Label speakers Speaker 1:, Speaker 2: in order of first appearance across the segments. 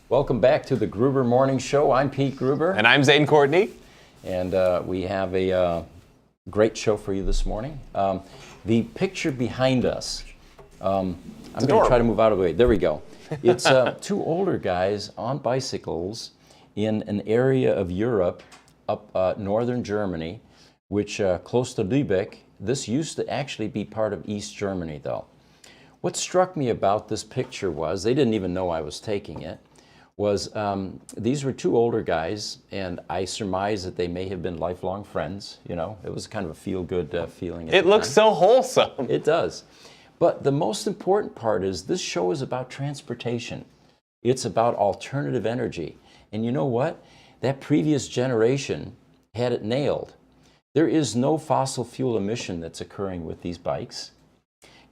Speaker 1: Welcome back to the Gruber Morning Show. I'm Pete Gruber.
Speaker 2: And I'm Zane Courtney.
Speaker 1: And we have a great show for you this morning. The picture behind us, I'm going to try to move out of the way. There we go. It's two older guys on bicycles in an area of Europe up northern Germany, which close to Lübeck. This used to actually be part of East Germany, though. What struck me about this picture was, they didn't even know I was taking it, was these were two older guys, and I surmise that they may have been lifelong friends. You know, it was kind of a feel-good feeling.
Speaker 2: It looks so wholesome.
Speaker 1: It does. But the most important part is this show is about transportation. It's about alternative energy. And you know what? That previous generation had it nailed. There is no fossil fuel emission that's occurring with these bikes.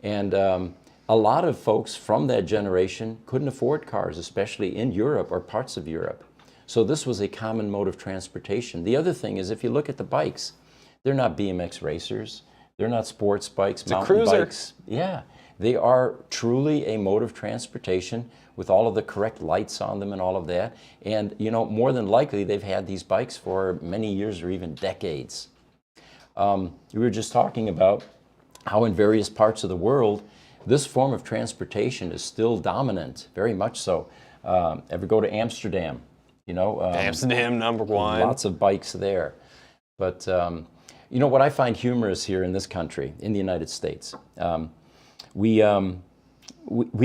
Speaker 1: And a lot of folks from that generation couldn't afford cars, especially in Europe or parts of Europe. So this was a common mode of transportation. The other thing is, if you look at the bikes, they're not BMX racers. They're not sports bikes, mountain bikes. Yeah, they are truly a mode of transportation with all of the correct lights on them and all of that. And, you know, more than likely, they've had these bikes for many years or even decades. We were just talking about how in various parts of the world, this form of transportation is still dominant, very much so. Ever go to Amsterdam? You know,
Speaker 2: Amsterdam, number one.
Speaker 1: Lots of bikes there. But, you know, what I find humorous here in this country, in the United States, we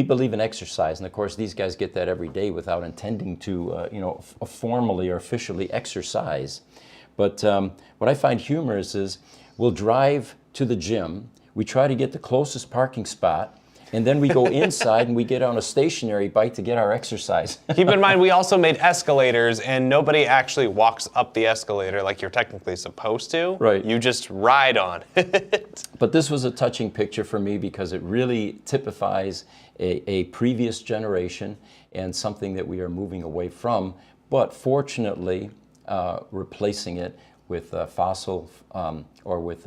Speaker 1: believe in exercise. And, of course, these guys get that every day without intending to, you know, formally or officially exercise. But what I find humorous is we'll drive to the gym, we try to get the closest parking spot, and then we go inside and we get on a stationary bike to get our exercise.
Speaker 2: Keep in mind, we also made escalators, and nobody actually walks up the escalator like you're technically supposed to.
Speaker 1: Right.
Speaker 2: You just ride on it.
Speaker 1: But this was a touching picture for me because it really typifies a previous generation and something that we are moving away from, but fortunately replacing it with fossil or with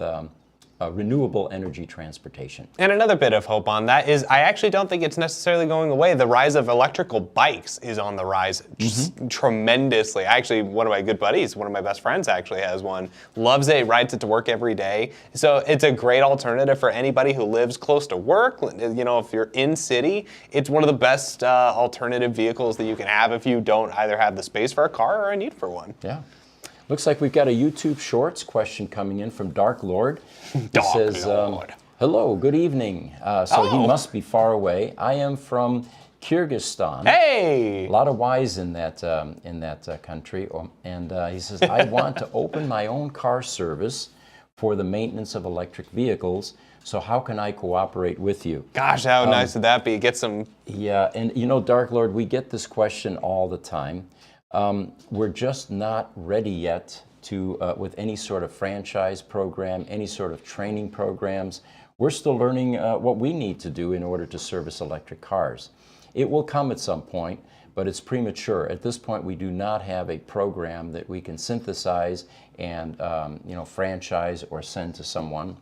Speaker 1: renewable energy transportation.
Speaker 2: And another bit of hope on that is I actually don't think it's necessarily going away. The rise of electrical bikes is on the rise tremendously. Actually, one of my good buddies, one of my best friends actually has one, loves it, rides it to work every day. So it's a great alternative for anybody who lives close to work. You know, if you're in city, it's one of the best alternative vehicles that you can have if you don't either have the space for a car or a need for one.
Speaker 1: Yeah. Looks like we've got a YouTube Shorts question coming in from Dark Lord. He says, hello, good evening. So he must be far away. I am from Kyrgyzstan.
Speaker 2: Hey!
Speaker 1: A lot of Y's in that country. And he says, I want to open my own car service for the maintenance of electric vehicles. So how can I cooperate with you?
Speaker 2: Gosh, how nice would that be? Get some...
Speaker 1: Yeah, and you know, Dark Lord, we get this question all the time. We're just not ready yet to, with any sort of franchise program, any sort of training programs. We're still learning what we need to do in order to service electric cars. It will come at some point, but it's premature. At this point, we do not have a program that we can synthesize and you know, franchise or send to someone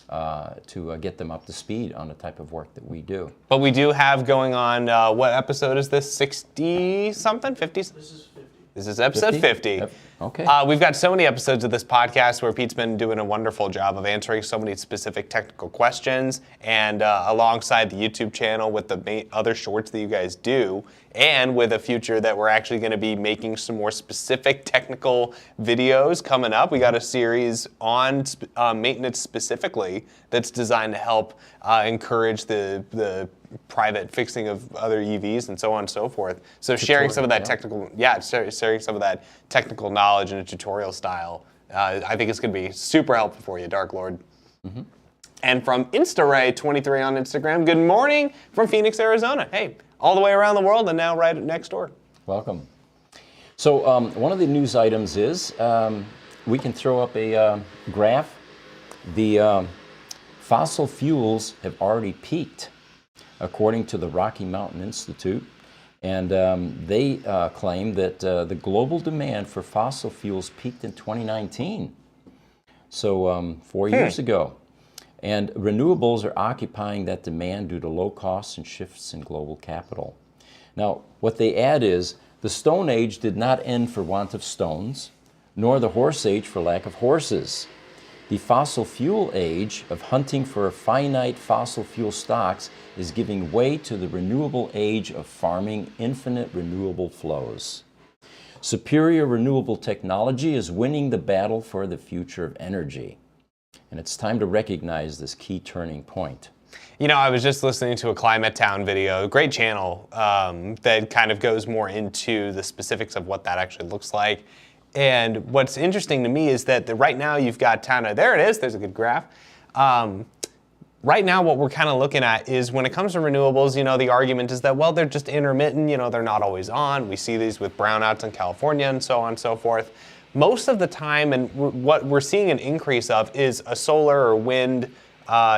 Speaker 1: to get them up to speed on the type of work that we do.
Speaker 2: But we do have going on, what episode is this? 60-something? 50? This is 50. This is episode 50.
Speaker 1: Okay.
Speaker 2: We've got so many episodes of this podcast where Pete's been doing a wonderful job of answering so many specific technical questions, and alongside the YouTube channel with the other shorts that you guys do, and with a future that we're actually going to be making some more specific technical videos coming up. We got a series on maintenance specifically that's designed to help encourage the private fixing of other EVs and so on and so forth. So sharing some of that technical, sharing some of that technical knowledge in a tutorial style, I think it's going to be super helpful for you, Dark Lord. And from InstaRay23 on Instagram, good morning from Phoenix, Arizona. Hey, all the way around the world and now right next door.
Speaker 1: Welcome. So one of the news items is we can throw up a graph. The fossil fuels have already peaked, according to the Rocky Mountain Institute. And they claim that the global demand for fossil fuels peaked in 2019. So 4 years ago. And renewables are occupying that demand due to low costs and shifts in global capital. Now, what they add is, the Stone Age did not end for want of stones, nor the Horse Age for lack of horses. The fossil fuel age of hunting for finite fossil fuel stocks is giving way to the renewable age of farming infinite renewable flows. Superior renewable technology is winning the battle for the future of energy. And it's time to recognize this key turning point.
Speaker 2: You know, I was just listening to a Climate Town video, a great channel that kind of goes more into the specifics of what that actually looks like. And what's interesting to me is that right now you've got kind of, there it is, there's a good graph. Right now what we're kind of looking at is when it comes to renewables, you know, the argument is that, well, they're just intermittent, you know, they're not always on. We see these with brownouts in California and so on and so forth. Most of the time, and what we're seeing an increase of is a solar or wind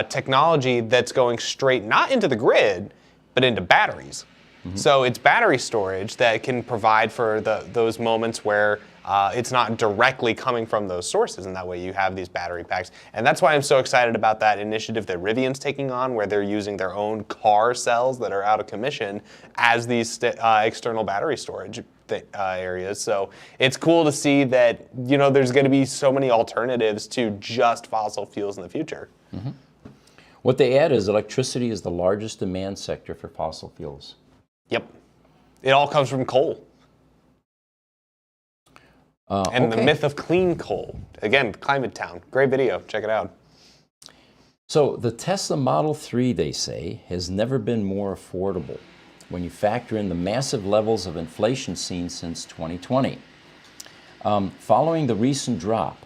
Speaker 2: technology that's going straight not into the grid, but into batteries. So it's battery storage that can provide for those moments where it's not directly coming from those sources, and that way you have these battery packs. And that's why I'm so excited about that initiative that Rivian's taking on, where they're using their own car cells that are out of commission as these external battery storage areas. So it's cool to see that, you know, there's going to be so many alternatives to just fossil fuels in the future.
Speaker 1: What they add is electricity is the largest demand sector for fossil fuels.
Speaker 2: Yep. It all comes from coal. And the myth of clean coal. Again, Climate Town. Great video. Check it out.
Speaker 1: So the Tesla Model 3, they say, has never been more affordable when you factor in the massive levels of inflation seen since 2020. Following the recent drop,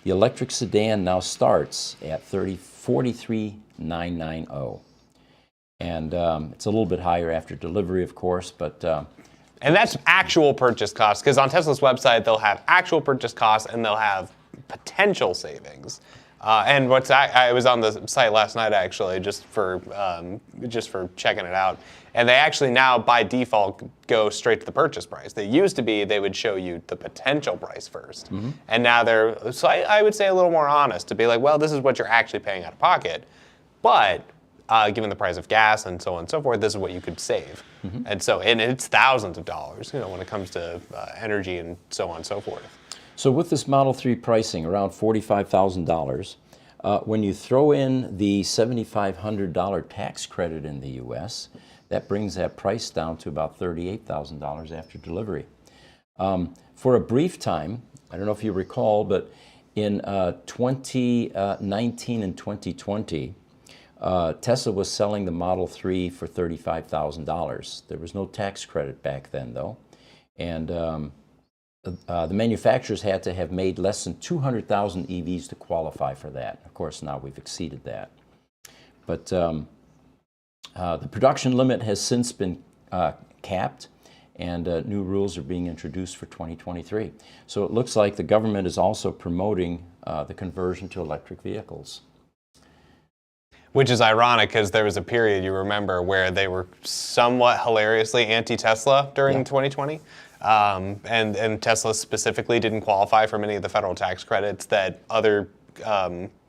Speaker 1: the electric sedan now starts at $43,990. And it's a little bit higher after delivery, of course, but...
Speaker 2: and that's actual purchase costs, because on Tesla's website, they'll have actual purchase costs and they'll have potential savings. And I was on the site last night, actually, just for checking it out. And they actually now, by default, go straight to the purchase price. They used to be, they would show you the potential price first. And now they're, so I would say a little more honest to be like, well, this is what you're actually paying out of pocket. But given the price of gas and so on and so forth, this is what you could save. And so, and it's thousands of dollars, you know, when it comes to energy and so on and so forth.
Speaker 1: So with this Model 3 pricing, around $45,000, when you throw in the $7,500 tax credit in the U.S., that brings that price down to about $38,000 after delivery. For a brief time, I don't know if you recall, but in 2019 and 2020, Tesla was selling the Model 3 for $35,000. There was no tax credit back then, though. And the manufacturers had to have made less than 200,000 EVs to qualify for that. Of course, now we've exceeded that. But the production limit has since been capped, and new rules are being introduced for 2023. So it looks like the government is also promoting the conversion to electric vehicles.
Speaker 2: Which is ironic, because there was a period, you remember, where they were somewhat hilariously anti-Tesla during 2020. And Tesla specifically didn't qualify for many of the federal tax credits that other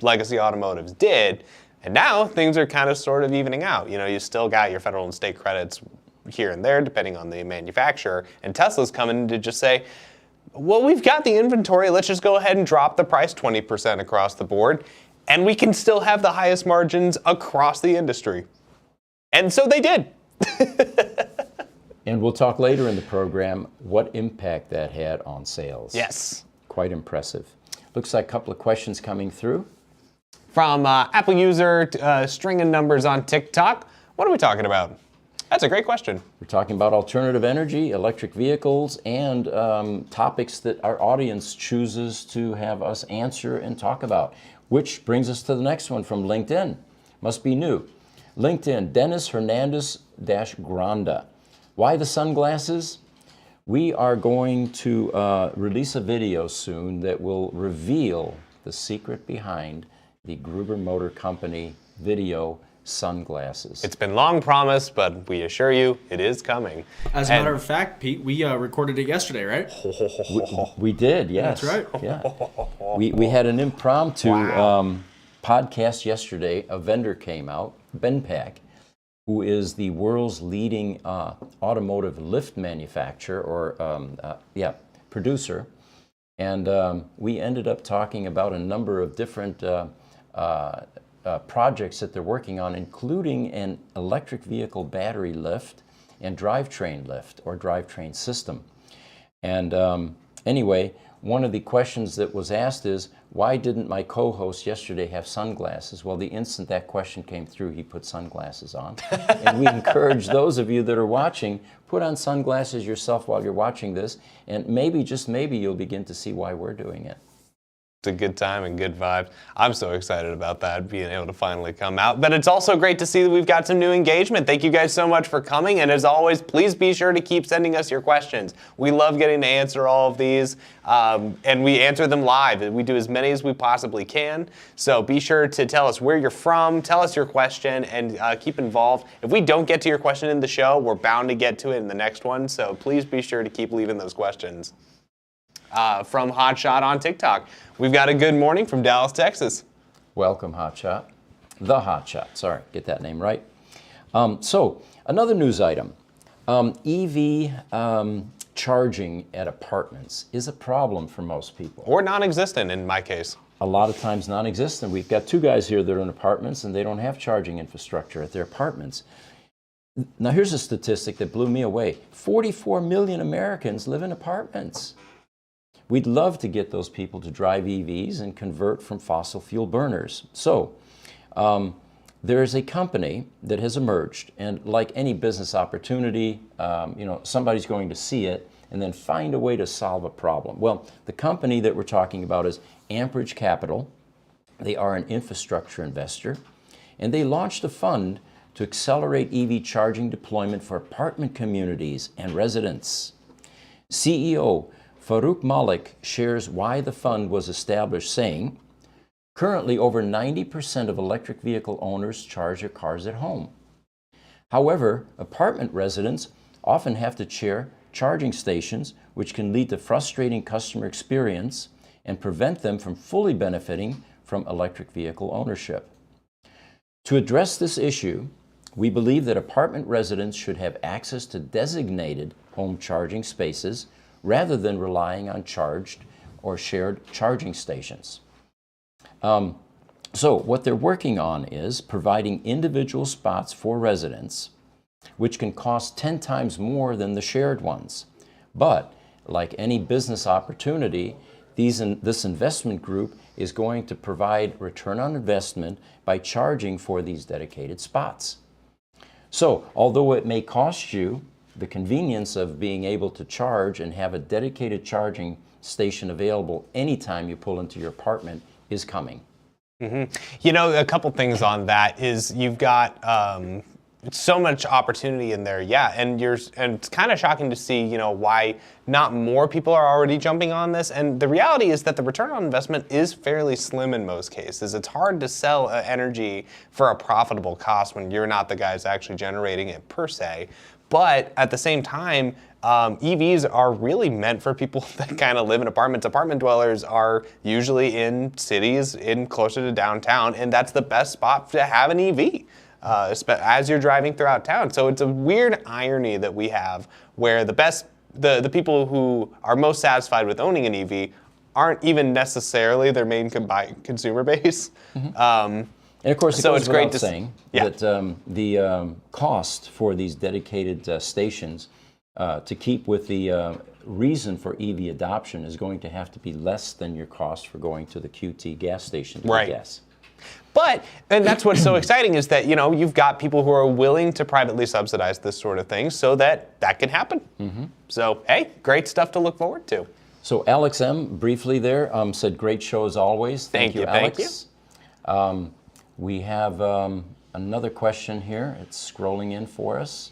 Speaker 2: legacy automotives did. And now things are kind of sort of evening out. You know, you still got your federal and state credits here and there, depending on the manufacturer. And Tesla's coming to just say, well, we've got the inventory. Let's just go ahead and drop the price 20% across the board. And we can still have the highest margins across the industry. And so they did.
Speaker 1: And we'll talk later in the program what impact that had on sales.
Speaker 2: Yes.
Speaker 1: Quite impressive. Looks like a couple of questions coming through.
Speaker 2: From Apple user stringing numbers on TikTok. What are we talking about? That's a great question.
Speaker 1: We're talking about alternative energy, electric vehicles, and topics that our audience chooses to have us answer and talk about. Which brings us to the next one from LinkedIn. Must be new. LinkedIn, Dennis Hernandez-Granda. Why the sunglasses? We are going to release a video soon that will reveal the secret behind the Gruber Motor Company video sunglasses.
Speaker 2: It's been long promised, but we assure you it is coming.
Speaker 3: As a matter of fact, Pete, we recorded it yesterday, right?
Speaker 1: We did, yes.
Speaker 3: That's right.
Speaker 1: Yeah. We had an impromptu podcast yesterday. A vendor came out, Benpack, who is the world's leading automotive lift manufacturer or producer. And we ended up talking about a number of different projects that they're working on, including an electric vehicle battery lift and drivetrain lift or drivetrain system. And anyway, one of the questions that was asked is, why didn't my co-host yesterday have sunglasses? Well, the instant that question came through, he put sunglasses on. And we encourage those of you that are watching, put on sunglasses yourself while you're watching this, and maybe, just maybe, you'll begin to see why we're doing it.
Speaker 2: It's a good time and good vibe. I'm so excited about that, being able to finally come out. But it's also great to see that we've got some new engagement. Thank you guys so much for coming. And as always, please be sure to keep sending us your questions. We love getting to answer all of these, and we answer them live. We do as many as we possibly can. So be sure to tell us where you're from, tell us your question, and keep involved. If we don't get to your question in the show, we're bound to get to it in the next one. So please be sure to keep leaving those questions. From Hotshot on TikTok. We've got a good morning from Dallas, Texas.
Speaker 1: Welcome, Hotshot. The Hotshot, sorry, get that name right. So, another news item. EV charging at apartments is a problem for most people.
Speaker 2: Or non-existent in my case.
Speaker 1: A lot of times non-existent. We've got two guys here that are in apartments and they don't have charging infrastructure at their apartments. Now here's a statistic that blew me away. 44 million Americans live in apartments. We'd love to get those people to drive EVs and convert from fossil fuel burners. So there is a company that has emerged, and like any business opportunity, somebody's going to see it and then find a way to solve a problem. Well, the company that we're talking about is Amperage Capital. They are an infrastructure investor, and they launched a fund to accelerate EV charging deployment for apartment communities and residents. CEO Farouk Malik shares why the fund was established, saying, currently over 90% of electric vehicle owners charge their cars at home. However, apartment residents often have to share charging stations, which can lead to frustrating customer experience and prevent them from fully benefiting from electric vehicle ownership. To address this issue, we believe that apartment residents should have access to designated home charging spaces rather than relying on charged or shared charging stations. So what they're working on is providing individual spots for residents, which can cost 10 times more than the shared ones. But like any business opportunity, this investment group is going to provide return on investment by charging for these dedicated spots. So although it may cost you the convenience of being able to charge and have a dedicated charging station available anytime you pull into your apartment is coming.
Speaker 2: Mm-hmm. A couple things on that is you've got so much opportunity in there, and it's kind of shocking to see, why not more people are already jumping on this. And the reality is that the return on investment is fairly slim in most cases. It's hard to sell energy for a profitable cost when you're not the guys actually generating it per se. But at the same time, EVs are really meant for people that kind of live in apartments. Apartment dwellers are usually in cities, closer to downtown, and that's the best spot to have an EV as you're driving throughout town. So it's a weird irony that we have where the people who are most satisfied with owning an EV aren't even necessarily their main consumer base.
Speaker 1: Mm-hmm. And of course, it goes without saying that the cost for these dedicated stations to keep with the reason for EV adoption is going to have to be less than your cost for going to the QT gas station to get gas.
Speaker 2: And that's what's so exciting is that, you've got people who are willing to privately subsidize this sort of thing so that can happen. Mm-hmm. So, hey, great stuff to look forward to.
Speaker 1: So Alex M., briefly there, said, great show as always. Thank you, Alex. Thank you. We have another question here. It's scrolling in for us.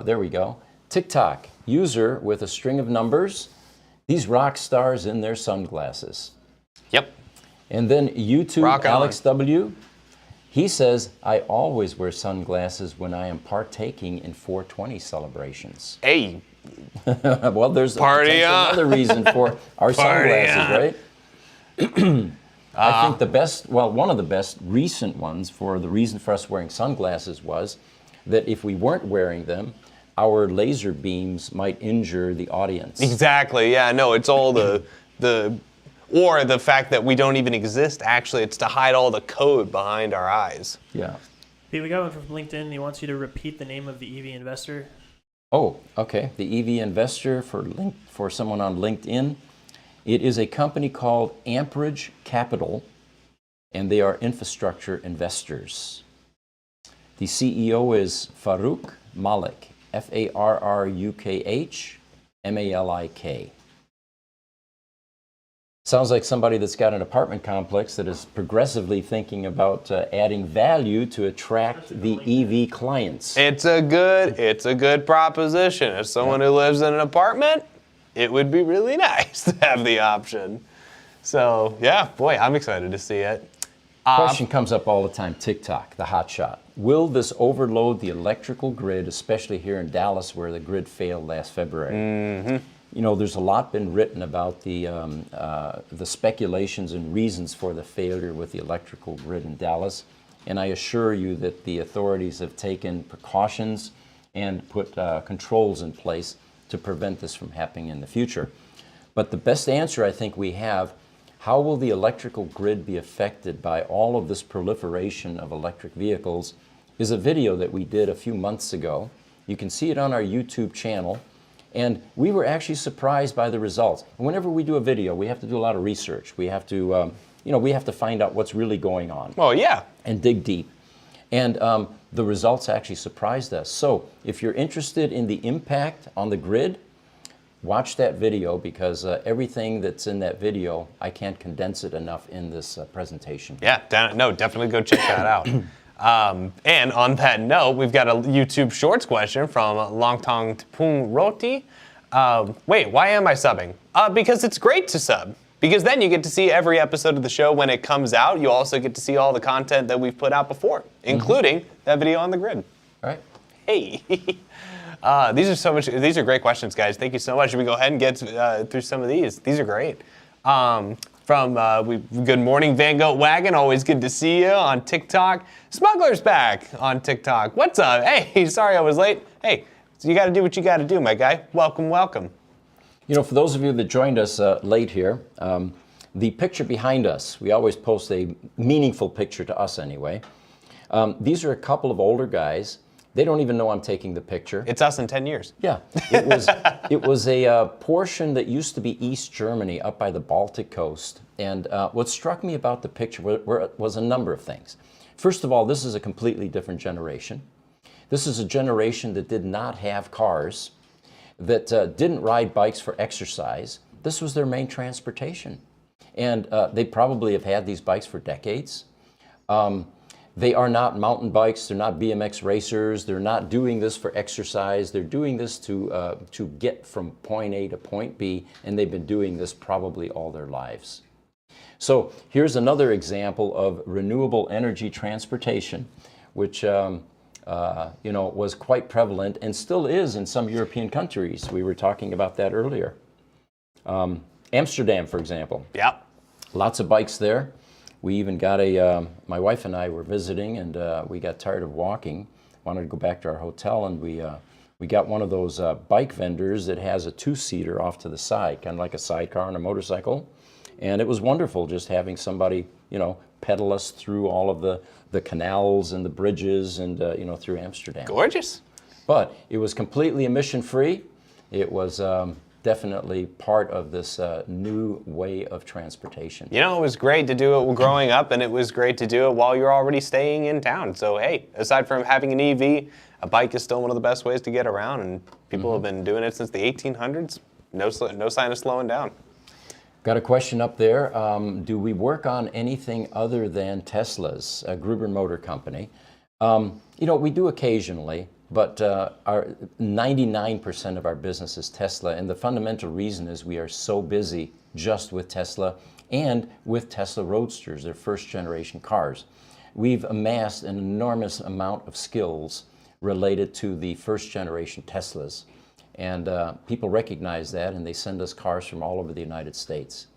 Speaker 1: There we go. TikTok, user with a string of numbers. These rock stars in their sunglasses.
Speaker 2: Yep.
Speaker 1: And then YouTube, Alex W., he says, I always wear sunglasses when I am partaking in 420 celebrations.
Speaker 2: Hey.
Speaker 1: Well, there's another reason for our sunglasses, right? I think one of the best recent ones for the reason for us wearing sunglasses was that if we weren't wearing them, our laser beams might injure the audience.
Speaker 2: Exactly. Yeah. No, it's all or the fact that we don't even exist. Actually, it's to hide all the code behind our eyes.
Speaker 1: Yeah.
Speaker 4: Pete, we got one from LinkedIn. He wants you to repeat the name of the EV investor.
Speaker 1: Oh, okay. The EV investor for someone on LinkedIn. It is a company called Amperage Capital, and they are infrastructure investors. The CEO is Farrukh Malik, Farrukh Malik. Sounds like somebody that's got an apartment complex that is progressively thinking about adding value to attract the EV clients.
Speaker 2: It's a good proposition. As someone who lives in an apartment, it would be really nice to have the option. So yeah, boy, I'm excited to see it.
Speaker 1: Question comes up all the time, TikTok, the hot shot. Will this overload the electrical grid, especially here in Dallas where the grid failed last February?
Speaker 2: Mm-hmm.
Speaker 1: You know, there's a lot been written about the speculations and reasons for the failure with the electrical grid in Dallas. And I assure you that the authorities have taken precautions and put controls in place to prevent this from happening in the future. But the best answer I think we have, how will the electrical grid be affected by all of this proliferation of electric vehicles, is a video that we did a few months ago. You can see it on our YouTube channel. And we were actually surprised by the results. And whenever we do a video, we have to do a lot of research. We have to, we have to find out what's really going on.
Speaker 2: Well, yeah.
Speaker 1: And dig deep. And the results actually surprised us. So if you're interested in the impact on the grid, watch that video, because everything that's in that video, I can't condense it enough in this presentation.
Speaker 2: Yeah, definitely go check that out. And on that note, we've got a YouTube Shorts question from Longtong Tpung Roti. Wait, why am I subbing? Because it's great to sub. Because then you get to see every episode of the show when it comes out. You also get to see all the content that we've put out before, including that video on the grid.
Speaker 1: All right.
Speaker 2: Hey. These are great questions, guys. Thank you so much. Should we go ahead and get through some of these? These are great. Good morning, Van Goat Wagon. Always good to see you on TikTok. Smuggler's back on TikTok. What's up? Hey, sorry I was late. Hey, so you got to do what you got to do, my guy. Welcome, welcome.
Speaker 1: You know, for those of you that joined us late here, the picture behind us, we always post a meaningful picture to us anyway. These are a couple of older guys. They don't even know I'm taking the picture.
Speaker 2: It's us in 10 years.
Speaker 1: Yeah, it was a portion that used to be East Germany up by the Baltic coast. And what struck me about the picture was a number of things. First of all, this is a completely different generation. This is a generation that did not have cars, that didn't ride bikes for exercise. This was their main transportation. And they probably have had these bikes for decades. They are not mountain bikes, they're not BMX racers, they're not doing this for exercise, they're doing this to get from point A to point B, and they've been doing this probably all their lives. So here's another example of renewable energy transportation, which was quite prevalent and still is in some European countries. We were talking about that earlier. Amsterdam, for example.
Speaker 2: Yep.
Speaker 1: Lots of bikes there. We even got my wife and I were visiting, and we got tired of walking, wanted to go back to our hotel, and we got one of those bike vendors that has a two-seater off to the side, kind of like a sidecar on a motorcycle. And it was wonderful just having somebody, pedal us through all of the canals and the bridges and, through Amsterdam.
Speaker 2: Gorgeous.
Speaker 1: But it was completely emission-free. It was definitely part of this new way of transportation.
Speaker 2: It was great to do it growing up, and it was great to do it while you're already staying in town. So, hey, aside from having an EV, a bike is still one of the best ways to get around, and people have been doing it since the 1800s. No sign of slowing down.
Speaker 1: Got a question up there. Do we work on anything other than Tesla's, a Gruber Motor Company? We do occasionally, but our 99% of our business is Tesla, and the fundamental reason is we are so busy just with Tesla and with Tesla Roadsters, their first generation cars. We've amassed an enormous amount of skills related to the first generation Teslas. And people recognize that, and they send us cars from all over the United States.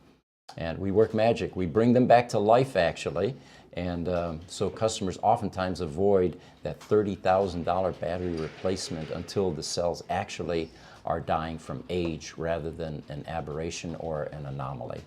Speaker 1: And we work magic. We bring them back to life, actually, And so customers oftentimes avoid that $30,000 battery replacement until the cells actually are dying from age rather than an aberration or an anomaly.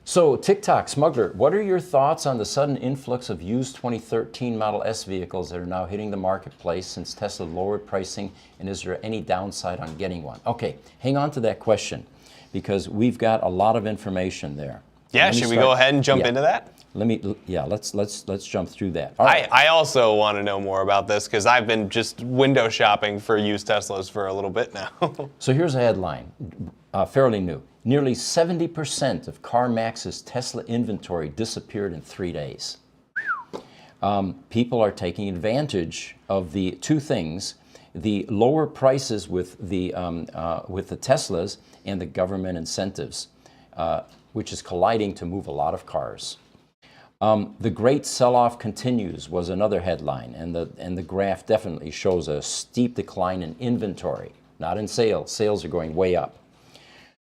Speaker 1: So TikTok, Smuggler, what are your thoughts on the sudden influx of used 2013 Model S vehicles that are now hitting the marketplace since Tesla lowered pricing, and is there any downside on getting one? Okay, hang on to that question because we've got a lot of information there.
Speaker 2: Yeah, should we go ahead and jump into that?
Speaker 1: Let's jump through that. All right.
Speaker 2: I also want to know more about this because I've been just window shopping for used Teslas for a little bit now.
Speaker 1: So here's a headline, fairly new. Nearly 70% of CarMax's Tesla inventory disappeared in 3 days. People are taking advantage of the two things: the lower prices with the Teslas and the government incentives, which is colliding to move a lot of cars. The great sell-off continues was another headline, and the graph definitely shows a steep decline in inventory, not in sales. Sales are going way up.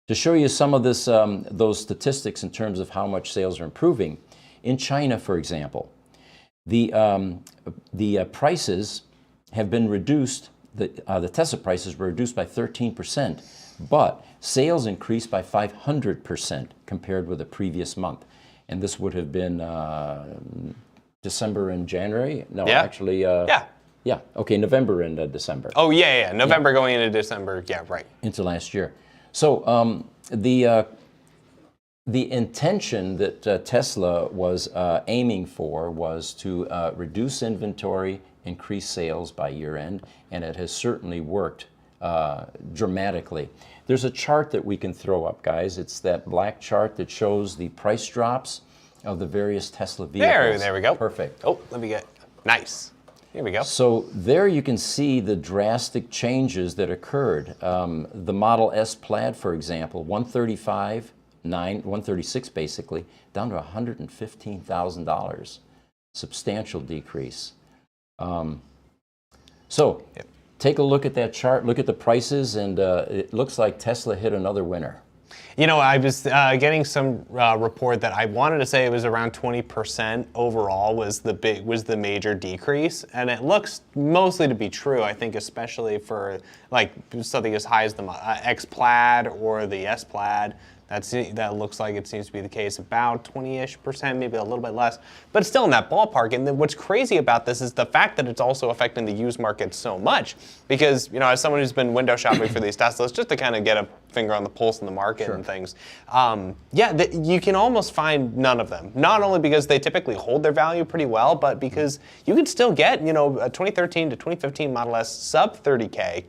Speaker 1: To show you some of those statistics in terms of how much sales are improving, in China, for example, the prices have been reduced. The Tesla prices were reduced by 13%, but sales increased by 500% compared with the previous month. And this would have been December and January. No,
Speaker 2: Yeah.
Speaker 1: actually,
Speaker 2: Yeah.
Speaker 1: Okay, November and December.
Speaker 2: Oh, yeah. November going into December. Yeah, right.
Speaker 1: Into last year. So the intention that Tesla was aiming for was to reduce inventory, increase sales by year end, and it has certainly worked dramatically. There's a chart that we can throw up, guys. It's that black chart that shows the price drops of the various Tesla vehicles.
Speaker 2: There we go.
Speaker 1: Perfect.
Speaker 2: Oh, let me get, nice. Here we go.
Speaker 1: So there you can see the drastic changes that occurred. The Model S Plaid, for example, 136 basically, down to $115,000. Substantial decrease. Take a look at that chart, look at the prices, and it looks like Tesla hit another winner.
Speaker 2: You know, I was getting some report that I wanted to say it was around 20% overall was the major decrease, and it looks mostly to be true. I think especially for like something as high as the X Plaid or the S Plaid. That looks like it seems to be the case, about 20-ish%, maybe a little bit less, but it's still in that ballpark. And then what's crazy about this is the fact that it's also affecting the used market so much, because, you know, as someone who's been window shopping for these Teslas, just to kind of get a finger on the pulse in the market and things, you can almost find none of them. Not only because they typically hold their value pretty well, but because you can still get, you know, a 2013 to 2015 Model S sub 30K,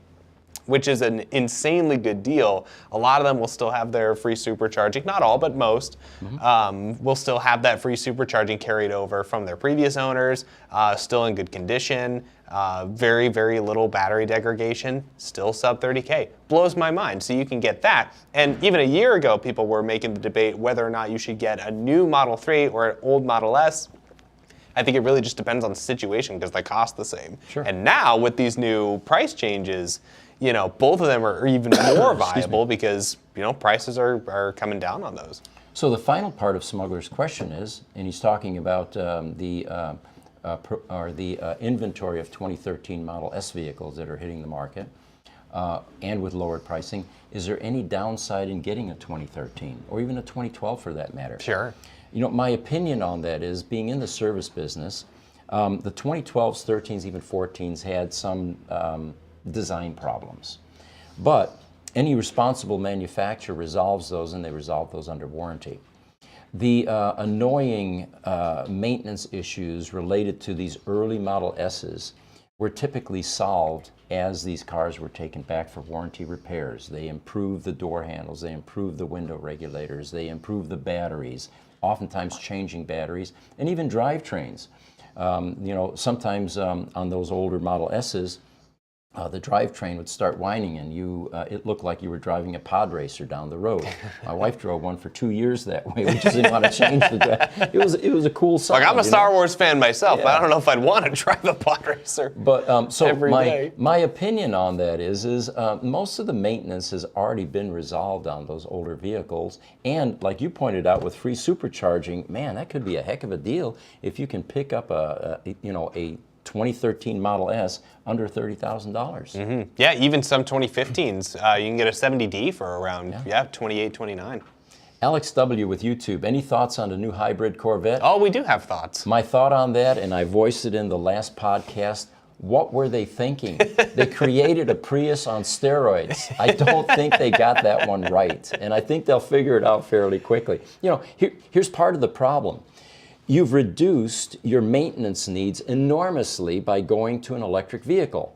Speaker 2: which is an insanely good deal. A lot of them will still have their free supercharging, not all, but most, will still have that free supercharging carried over from their previous owners, still in good condition, very, very little battery degradation, still sub 30K. Blows my mind, so you can get that. And even a year ago, people were making the debate whether or not you should get a new Model 3 or an old Model S. I think it really just depends on the situation because they cost the same.
Speaker 1: Sure.
Speaker 2: And now with these new price changes, you know, both of them are even more viable because, you know, prices are coming down on those.
Speaker 1: So the final part of Smuggler's question is, and he's talking about the inventory of 2013 Model S vehicles that are hitting the market and with lowered pricing. Is there any downside in getting a 2013 or even a 2012 for that matter?
Speaker 2: Sure.
Speaker 1: You know, my opinion on that is, being in the service business, the 2012s, 13s, even 14s had some design problems. But any responsible manufacturer resolves those, and they resolve those under warranty. The annoying maintenance issues related to these early Model S's were typically solved as these cars were taken back for warranty repairs. They improved the door handles, they improved the window regulators, they improved the batteries, oftentimes changing batteries, and even drivetrains. You know, sometimes on those older Model S's, the drivetrain would start whining, and it looked like you were driving a pod racer down the road. My wife drove one for 2 years that way. We just didn't want to change the drive. It was a cool sound.
Speaker 2: Like, I'm a Star Wars fan myself, but I don't know if I'd want to drive a pod racer.
Speaker 1: But so
Speaker 2: every day.
Speaker 1: my opinion on that is most of the maintenance has already been resolved on those older vehicles, and like you pointed out, with free supercharging, man, that could be a heck of a deal if you can pick up a 2013 Model S under $30,000.
Speaker 2: Yeah, even some 2015s. You can get a 70D for around, 28, 29.
Speaker 1: Alex W. with YouTube, any thoughts on the new hybrid Corvette?
Speaker 2: Oh, we do have thoughts.
Speaker 1: My thought on that, and I voiced it in the last podcast, what were they thinking? They created a Prius on steroids. I don't think they got that one right, and I think they'll figure it out fairly quickly. Here's part of the problem. You've reduced your maintenance needs enormously by going to an electric vehicle.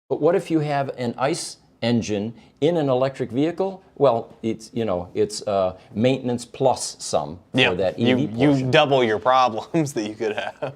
Speaker 1: But what if you have an ICE engine in an electric vehicle? Well, it's maintenance plus some for that EV portion.
Speaker 2: You double your problems that you could have.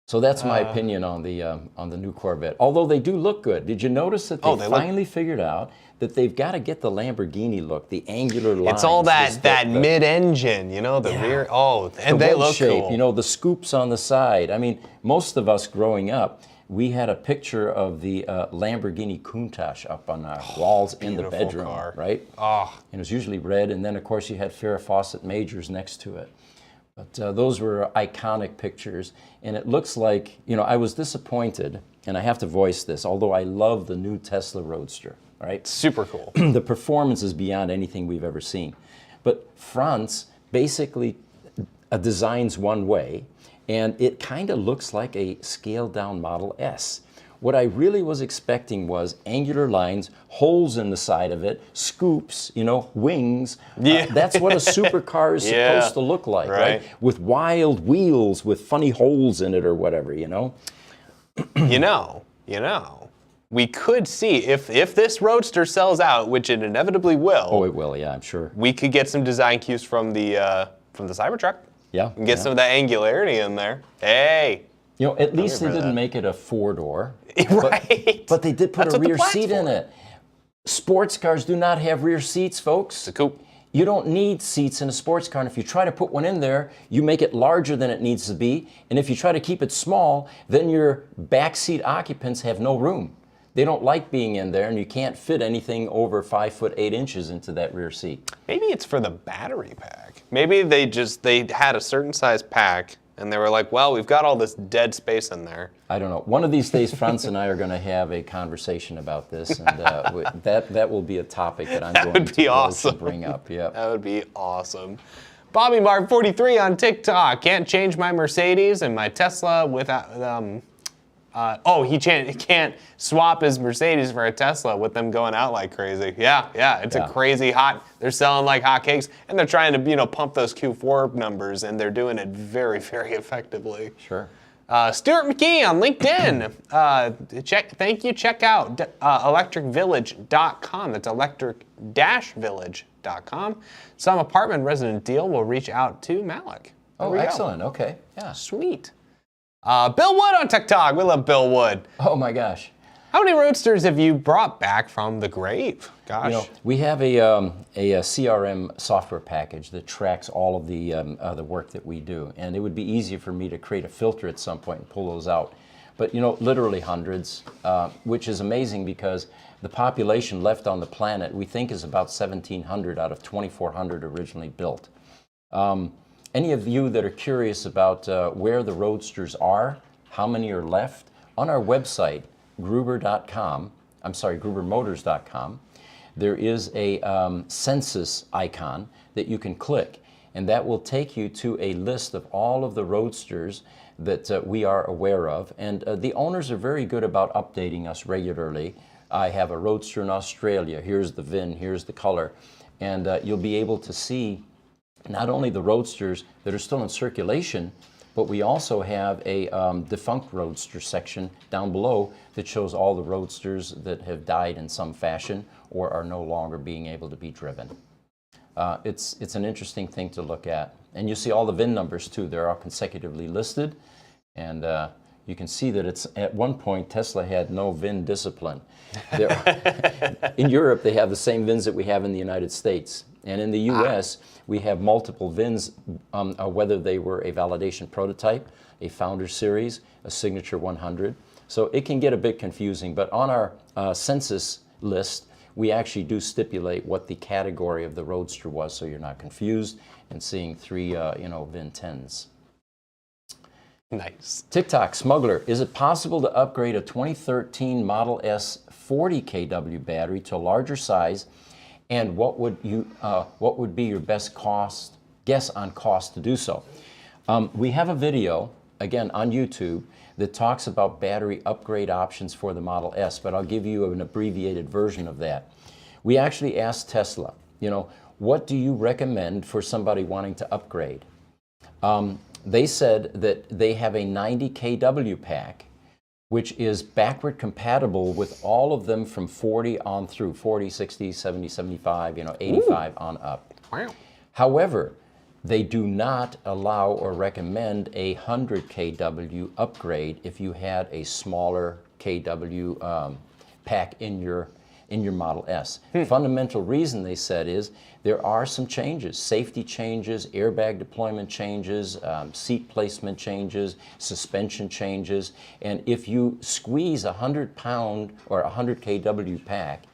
Speaker 1: So that's my opinion on the new Corvette. Although they do look good. Did you notice that they finally figured out that they've got to get the Lamborghini look, the angular lines?
Speaker 2: It's all that mid-engine, the rear. Oh, and they look
Speaker 1: shape,
Speaker 2: cool.
Speaker 1: the scoops on the side. I mean, most of us growing up, we had a picture of the Lamborghini Countach up on our walls in the bedroom,
Speaker 2: car.
Speaker 1: right?
Speaker 2: Oh.
Speaker 1: And it was usually red, and then of course you had Farrah Fawcett Majors next to it. But those were iconic pictures, and it looks like, I was disappointed, and I have to voice this, although I love the new Tesla Roadster, right?
Speaker 2: Super cool.
Speaker 1: The performance is beyond anything we've ever seen. But France basically designs one way, and it kind of looks like a scaled-down Model S. What I really was expecting was angular lines, holes in the side of it, scoops, wings.
Speaker 2: Yeah.
Speaker 1: That's what a supercar is supposed to look like, right? With wild wheels with funny holes in it or whatever,
Speaker 2: We could see, if this Roadster sells out, which it inevitably will.
Speaker 1: Oh, it will, yeah, I'm sure.
Speaker 2: We could get some design cues from the Cybertruck.
Speaker 1: Yeah.
Speaker 2: And get some of that angularity in there. Hey.
Speaker 1: At least they didn't make it a four-door.
Speaker 2: Right.
Speaker 1: But they did put
Speaker 2: That's
Speaker 1: a
Speaker 2: what the
Speaker 1: rear seat in
Speaker 2: platform.
Speaker 1: it. Sports cars do not have rear seats, folks.
Speaker 2: It's a coupe.
Speaker 1: You don't need seats in a sports car, and if you try to put one in there, you make it larger than it needs to be, and if you try to keep it small, then your backseat occupants have no room. They don't like being in there, and you can't fit anything over 5 foot 8 inches into that rear seat.
Speaker 2: Maybe it's for the battery pack. Maybe they had a certain size pack, and they were like, well, we've got all this dead space in there.
Speaker 1: I don't know. One of these days, Franz and I are going to have a conversation about this, and that will be a topic that I'm going to bring up. Yeah,
Speaker 2: that would be awesome. Bobby Mark 43 on TikTok. Can't change my Mercedes and my Tesla without he can't swap his Mercedes for a Tesla with them going out like crazy. Yeah, it's a crazy hot. They're selling like hotcakes, and they're trying to pump those Q4 numbers, and they're doing it very, very effectively.
Speaker 1: Sure.
Speaker 2: Stuart McKee on LinkedIn. Thank you. Check out electricvillage.com. That's electric-village.com. Some apartment resident deal will reach out to Malik.
Speaker 1: Oh, excellent. Okay. Yeah.
Speaker 2: Sweet. Bill Wood on TikTok. We love Bill Wood.
Speaker 1: Oh my gosh.
Speaker 2: How many Roadsters have you brought back from the grave? Gosh.
Speaker 1: We have a CRM software package that tracks all of the work that we do, and it would be easy for me to create a filter at some point and pull those out. But literally hundreds, which is amazing because the population left on the planet we think is about 1,700 out of 2,400 originally built. Any of you that are curious about where the Roadsters are, how many are left, on our website, grubermotors.com, there is a census icon that you can click, and that will take you to a list of all of the Roadsters that we are aware of, and the owners are very good about updating us regularly. I have a Roadster in Australia. Here's the VIN, here's the color, and you'll be able to see not only the Roadsters that are still in circulation, but we also have a defunct Roadster section down below that shows all the Roadsters that have died in some fashion or are no longer being able to be driven. It's an interesting thing to look at. And you see all the VIN numbers too. They're all consecutively listed, and you can see that it's at one point Tesla had no VIN discipline. There, in Europe, they have the same VINs that we have in the United States. And in the US, we have multiple VINs, whether they were a validation prototype, a founder series, a signature 100. So it can get a bit confusing, but on our census list, we actually do stipulate what the category of the Roadster was, so you're not confused and seeing three, VIN 10s.
Speaker 2: Nice.
Speaker 1: TikTok Smuggler, is it possible to upgrade a 2013 Model S 40 kW battery to a larger size? And what would be your best guess on cost to do so? We have a video, again, on YouTube that talks about battery upgrade options for the Model S, but I'll give you an abbreviated version of that. We actually asked Tesla, what do you recommend for somebody wanting to upgrade? They said that they have a 90 kW pack, which is backward compatible with all of them from 40 on through, 40, 60, 70, 75, 85 on up.
Speaker 2: Wow.
Speaker 1: However, they do not allow or recommend a 100 kW upgrade if you had a smaller kW pack in your Model S. Fundamental reason, they said, is there are some changes, safety changes, airbag deployment changes, seat placement changes, suspension changes, and if you squeeze a 100-pound or 100 kW pack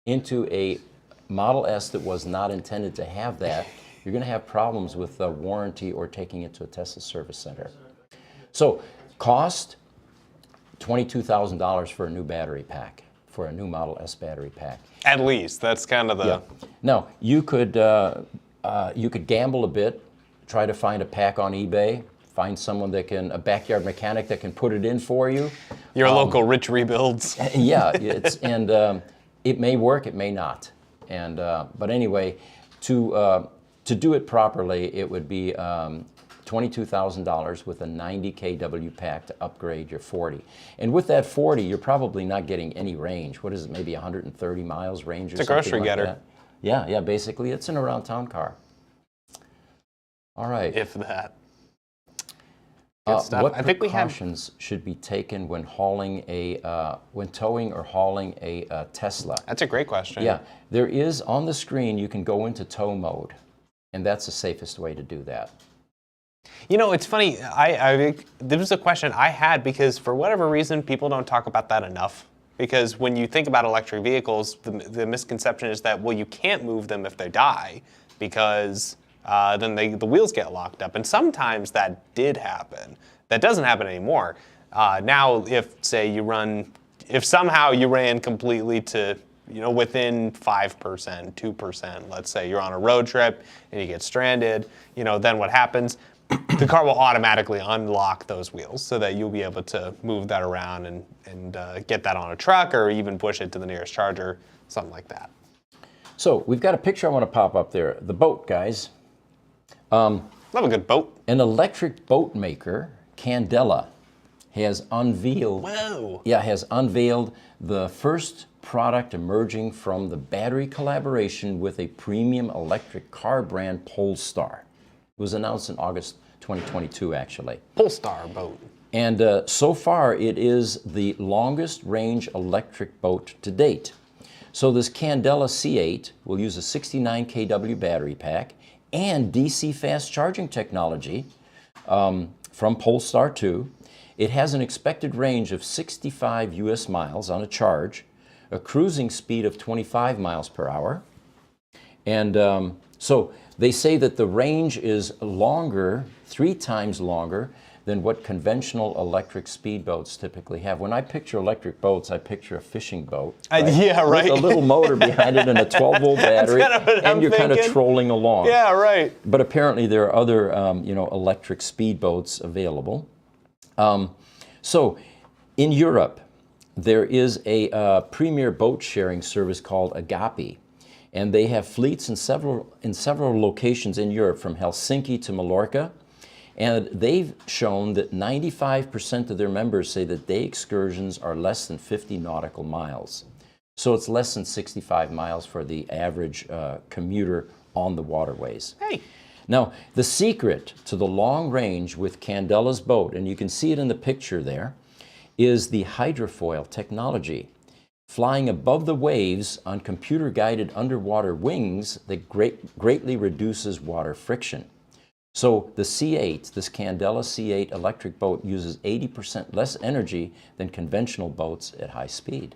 Speaker 1: into a Model S that was not intended to have that, you're going to have problems with the warranty or taking it to a Tesla service center. So, cost, $22,000 for a new battery pack, for a new Model S battery pack.
Speaker 2: At least, that's kind of the...
Speaker 1: Yeah. Now, you could gamble a bit, try to find a pack on eBay, find someone that can, a backyard mechanic that can put it in for you.
Speaker 2: Your local Rich Rebuilds.
Speaker 1: Yeah, it may work, it may not. And but anyway, to do it properly, it would be $22,000 with a 90 kW pack to upgrade your 40. And with that 40, you're probably not getting any range. What is it, maybe 130 miles range or something
Speaker 2: It's a grocery
Speaker 1: like
Speaker 2: getter.
Speaker 1: that? Yeah, basically, it's an around town car. All right.
Speaker 2: If that. Good stuff.
Speaker 1: What
Speaker 2: I think we have...
Speaker 1: precautions should be taken when when towing or hauling a Tesla?
Speaker 2: That's a great question.
Speaker 1: Yeah, there is on the screen, you can go into tow mode, and that's the safest way to do that.
Speaker 2: It's funny. This was a question I had because for whatever reason, people don't talk about that enough. Because when you think about electric vehicles, the misconception is that, well, you can't move them if they die because then the wheels get locked up. And sometimes that did happen. That doesn't happen anymore. Now, if somehow you ran completely to within 5%, 2%, let's say you're on a road trip and you get stranded, then what happens? The car will automatically unlock those wheels so that you'll be able to move that around and get that on a truck or even push it to the nearest charger, something like that.
Speaker 1: So we've got a picture I want to pop up there. The boat, guys.
Speaker 2: Love a good boat.
Speaker 1: An electric boat maker, Candela, has unveiled the first product emerging from the battery collaboration with a premium electric car brand, Polestar. It was announced in August 2022, actually.
Speaker 2: Polestar boat.
Speaker 1: And so far, it is the longest range electric boat to date. So this Candela C8 will use a 69 kW battery pack and DC fast charging technology from Polestar 2. It has an expected range of 65 US miles on a charge, a cruising speed of 25 miles per hour. And so they say that the range is longer, 3 times longer than what conventional electric speedboats typically have. When I picture electric boats, I picture a fishing boat. Right?
Speaker 2: Yeah, right.
Speaker 1: With a little motor behind it and a 12-volt battery, and you're kind of trolling along.
Speaker 2: Yeah, right.
Speaker 1: But apparently there are other, electric speedboats available. So in Europe, there is a premier boat sharing service called Agape. And they have fleets in several locations in Europe, from Helsinki to Mallorca. And they've shown that 95% of their members say that day excursions are less than 50 nautical miles. So it's less than 65 miles for the average commuter on the waterways.
Speaker 2: Hey.
Speaker 1: Now, the secret to the long range with Candela's boat, and you can see it in the picture there, is the hydrofoil technology. Flying above the waves on computer-guided underwater wings that greatly reduces water friction. So the C8, this Candela C8 electric boat, uses 80% less energy than conventional boats at high speed.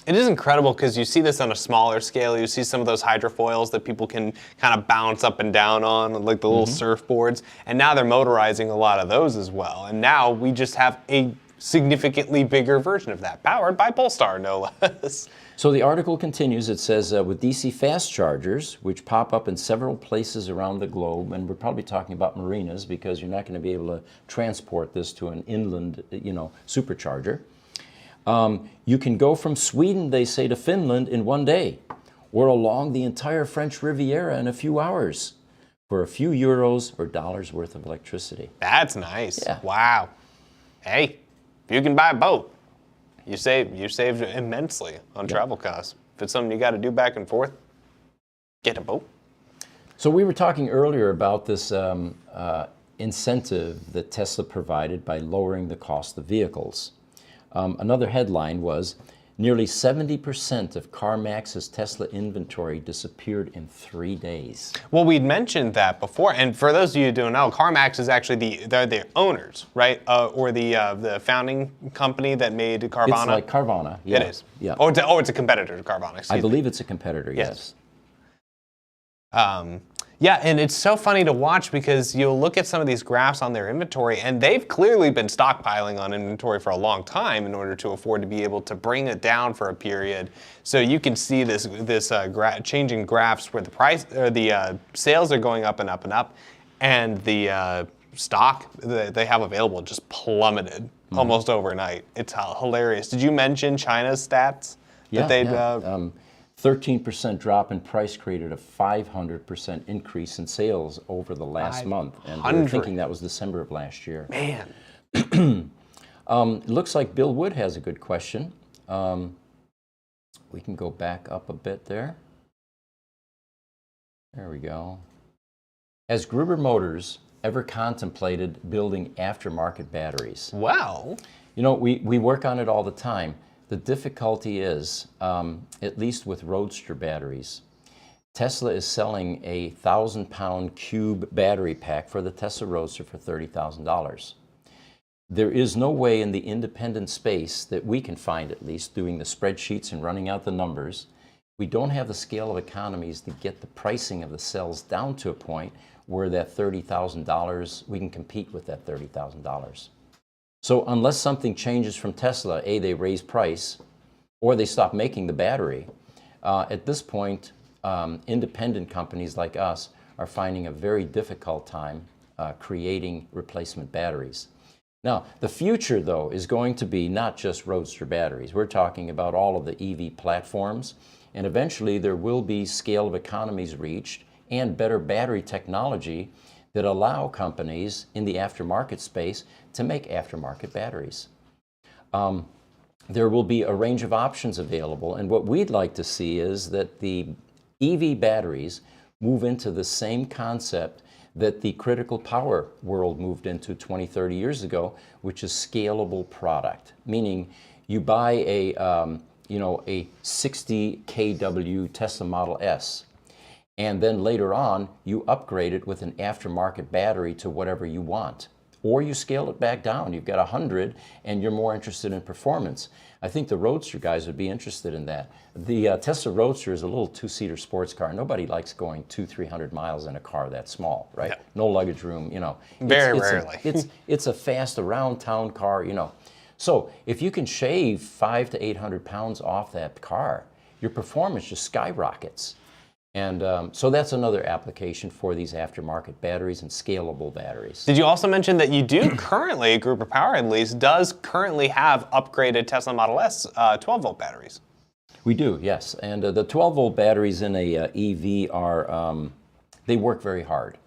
Speaker 2: It is incredible because you see this on a smaller scale. You see some of those hydrofoils that people can kind of bounce up and down on, like the little surfboards. And now they're motorizing a lot of those as well. And now we just have a significantly bigger version of that, powered by Polestar, no less.
Speaker 1: So the article continues. It says, with DC fast chargers, which pop up in several places around the globe, and we're probably talking about marinas because you're not going to be able to transport this to an inland, supercharger. You can go from Sweden, they say, to Finland in one day, or along the entire French Riviera in a few hours for a few euros or dollars worth of electricity.
Speaker 2: That's nice.
Speaker 1: Yeah.
Speaker 2: Wow. Hey, if you can buy a boat, you save immensely on travel costs. If it's something you got to do back and forth, get a boat.
Speaker 1: So we were talking earlier about this incentive that Tesla provided by lowering the cost of vehicles. Another headline was, nearly 70% of CarMax's Tesla inventory disappeared in 3 days.
Speaker 2: Well, we'd mentioned that before, and for those of you who don't know, CarMax is actually they're the owners, right? Or the founding company that made Carvana.
Speaker 1: It's like Carvana. Yeah.
Speaker 2: It is.
Speaker 1: Yeah.
Speaker 2: It's a competitor to Carvana.
Speaker 1: I believe it's a competitor, yes.
Speaker 2: Yeah, and it's so funny to watch because you'll look at some of these graphs on their inventory, and they've clearly been stockpiling on inventory for a long time in order to afford to be able to bring it down for a period. So you can see this changing graphs where the price or the sales are going up and up and up, and the stock that they have available just plummeted almost overnight. It's hilarious. Did you mention China's stats?
Speaker 1: Yeah,
Speaker 2: that
Speaker 1: 13% drop in price created a 500% increase in sales over the last month. And we're thinking that was December of last year.
Speaker 2: Man.
Speaker 1: It looks like Bill Wood has a good question. We can go back up a bit there. There we go. Has Gruber Motors ever contemplated building aftermarket batteries?
Speaker 2: Well,
Speaker 1: we work on it all the time. The difficulty is, at least with Roadster batteries, Tesla is selling a 1,000-pound cube battery pack for the Tesla Roadster for $30,000. There is no way in the independent space that we can find, at least, doing the spreadsheets and running out the numbers. We don't have the scale of economies to get the pricing of the cells down to a point where that $30,000, we can compete with that $30,000. So unless something changes from Tesla, A, they raise price, or they stop making the battery, at this point, independent companies like us are finding a very difficult time creating replacement batteries. Now, the future, though, is going to be not just Roadster batteries. We're talking about all of the EV platforms, and eventually there will be scale of economies reached and better battery technology that allow companies in the aftermarket space to make aftermarket batteries. There will be a range of options available, and what we'd like to see is that the EV batteries move into the same concept that the critical power world moved into 20, 30 years ago, which is scalable product, meaning you buy a 60 kW Tesla Model S, and then later on, you upgrade it with an aftermarket battery to whatever you want. Or you scale it back down. You've got 100 and you're more interested in performance. I think the Roadster guys would be interested in that. The Tesla Roadster is a little two-seater sports car. Nobody likes going 200-300 miles in a car that small, right? Yeah. No luggage room,
Speaker 2: Very rarely.
Speaker 1: It's a fast around-town car, So if you can shave 500 to 800 pounds off that car, your performance just skyrockets. And so that's another application for these aftermarket batteries and scalable batteries.
Speaker 2: Did you also mention that you do currently, Gruber Power at least, does currently have upgraded Tesla Model S 12-volt batteries?
Speaker 1: We do, yes. And the 12-volt batteries in a EV are, they work very hard.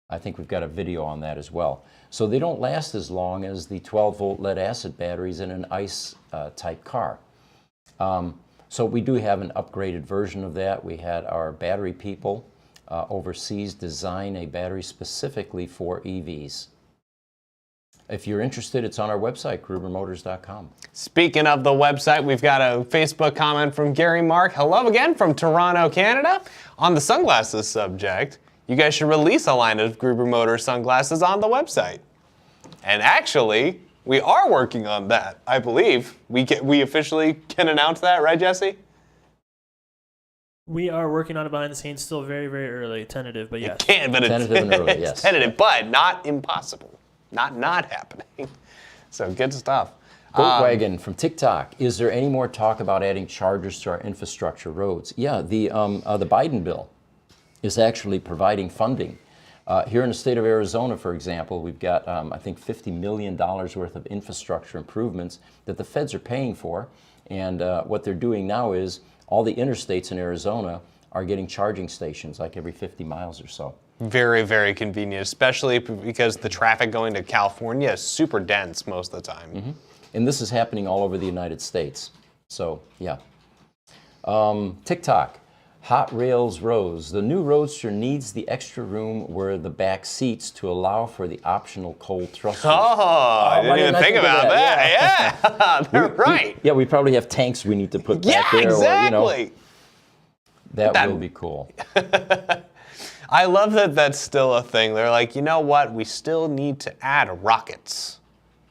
Speaker 1: I think we've got a video on that as well. So they don't last as long as the 12-volt lead-acid batteries in an ICE type car. So we do have an upgraded version of that. We had our battery people overseas design a battery specifically for EVs. If you're interested, it's on our website, grubermotors.com.
Speaker 2: Speaking of the website, we've got a Facebook comment from Gary Mark. Hello again from Toronto, Canada. On the sunglasses subject, you guys should release a line of Gruber Motors sunglasses on the website. And actually, we are working on that, I believe. We officially can announce that, right, Jesse?
Speaker 4: We are working on it behind the scenes, still very, very early, tentative, but yes.
Speaker 2: It can, but
Speaker 1: Tentative and early, yes.
Speaker 2: it's tentative, but not impossible. Not happening. So good stuff.
Speaker 1: Boatwagon from TikTok. Is there any more talk about adding chargers to our infrastructure roads? Yeah, the Biden bill is actually providing funding. Here in the state of Arizona, for example, we've got, I think, $50 million worth of infrastructure improvements that the feds are paying for. And what they're doing now is all the interstates in Arizona are getting charging stations like every 50 miles or so.
Speaker 2: Very, very convenient, especially because the traffic going to California is super dense most of the time.
Speaker 1: Mm-hmm. And this is happening all over the United States. So, yeah. TikTok. Hot Rails Rose. The new Roadster needs the extra room where the back seats to allow for the optional cold thrusters.
Speaker 2: Oh, I didn't even think about that. Yeah, they're right.
Speaker 1: Yeah, we probably have tanks we need to put back there.
Speaker 2: Exactly.
Speaker 1: Or, you know, that will be cool.
Speaker 2: I love that that's still a thing. They're like, you know what? We still need to add rockets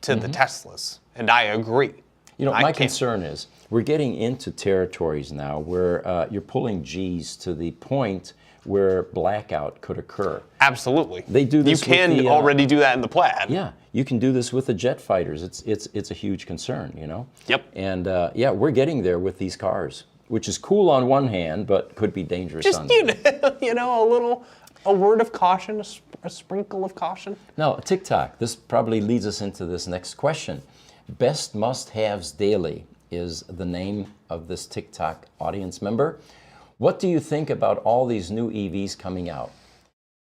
Speaker 2: to the Teslas. And I agree.
Speaker 1: You know, my concern is we're getting into territories now where you're pulling G's to the point where blackout could occur.
Speaker 2: Absolutely.
Speaker 1: They do this.
Speaker 2: You can already do that in the Plaid.
Speaker 1: Yeah, you can do this with the jet fighters. It's a huge concern, you know.
Speaker 2: Yep.
Speaker 1: And yeah, we're getting there with these cars, which is cool on one hand, but could be dangerous on the other.
Speaker 2: You know, a word of caution, a sprinkle of caution.
Speaker 1: Now, TikTok. This probably leads us into this next question. Best must-haves daily is the name of this TikTok audience member. What do you think about all these new EVs coming out?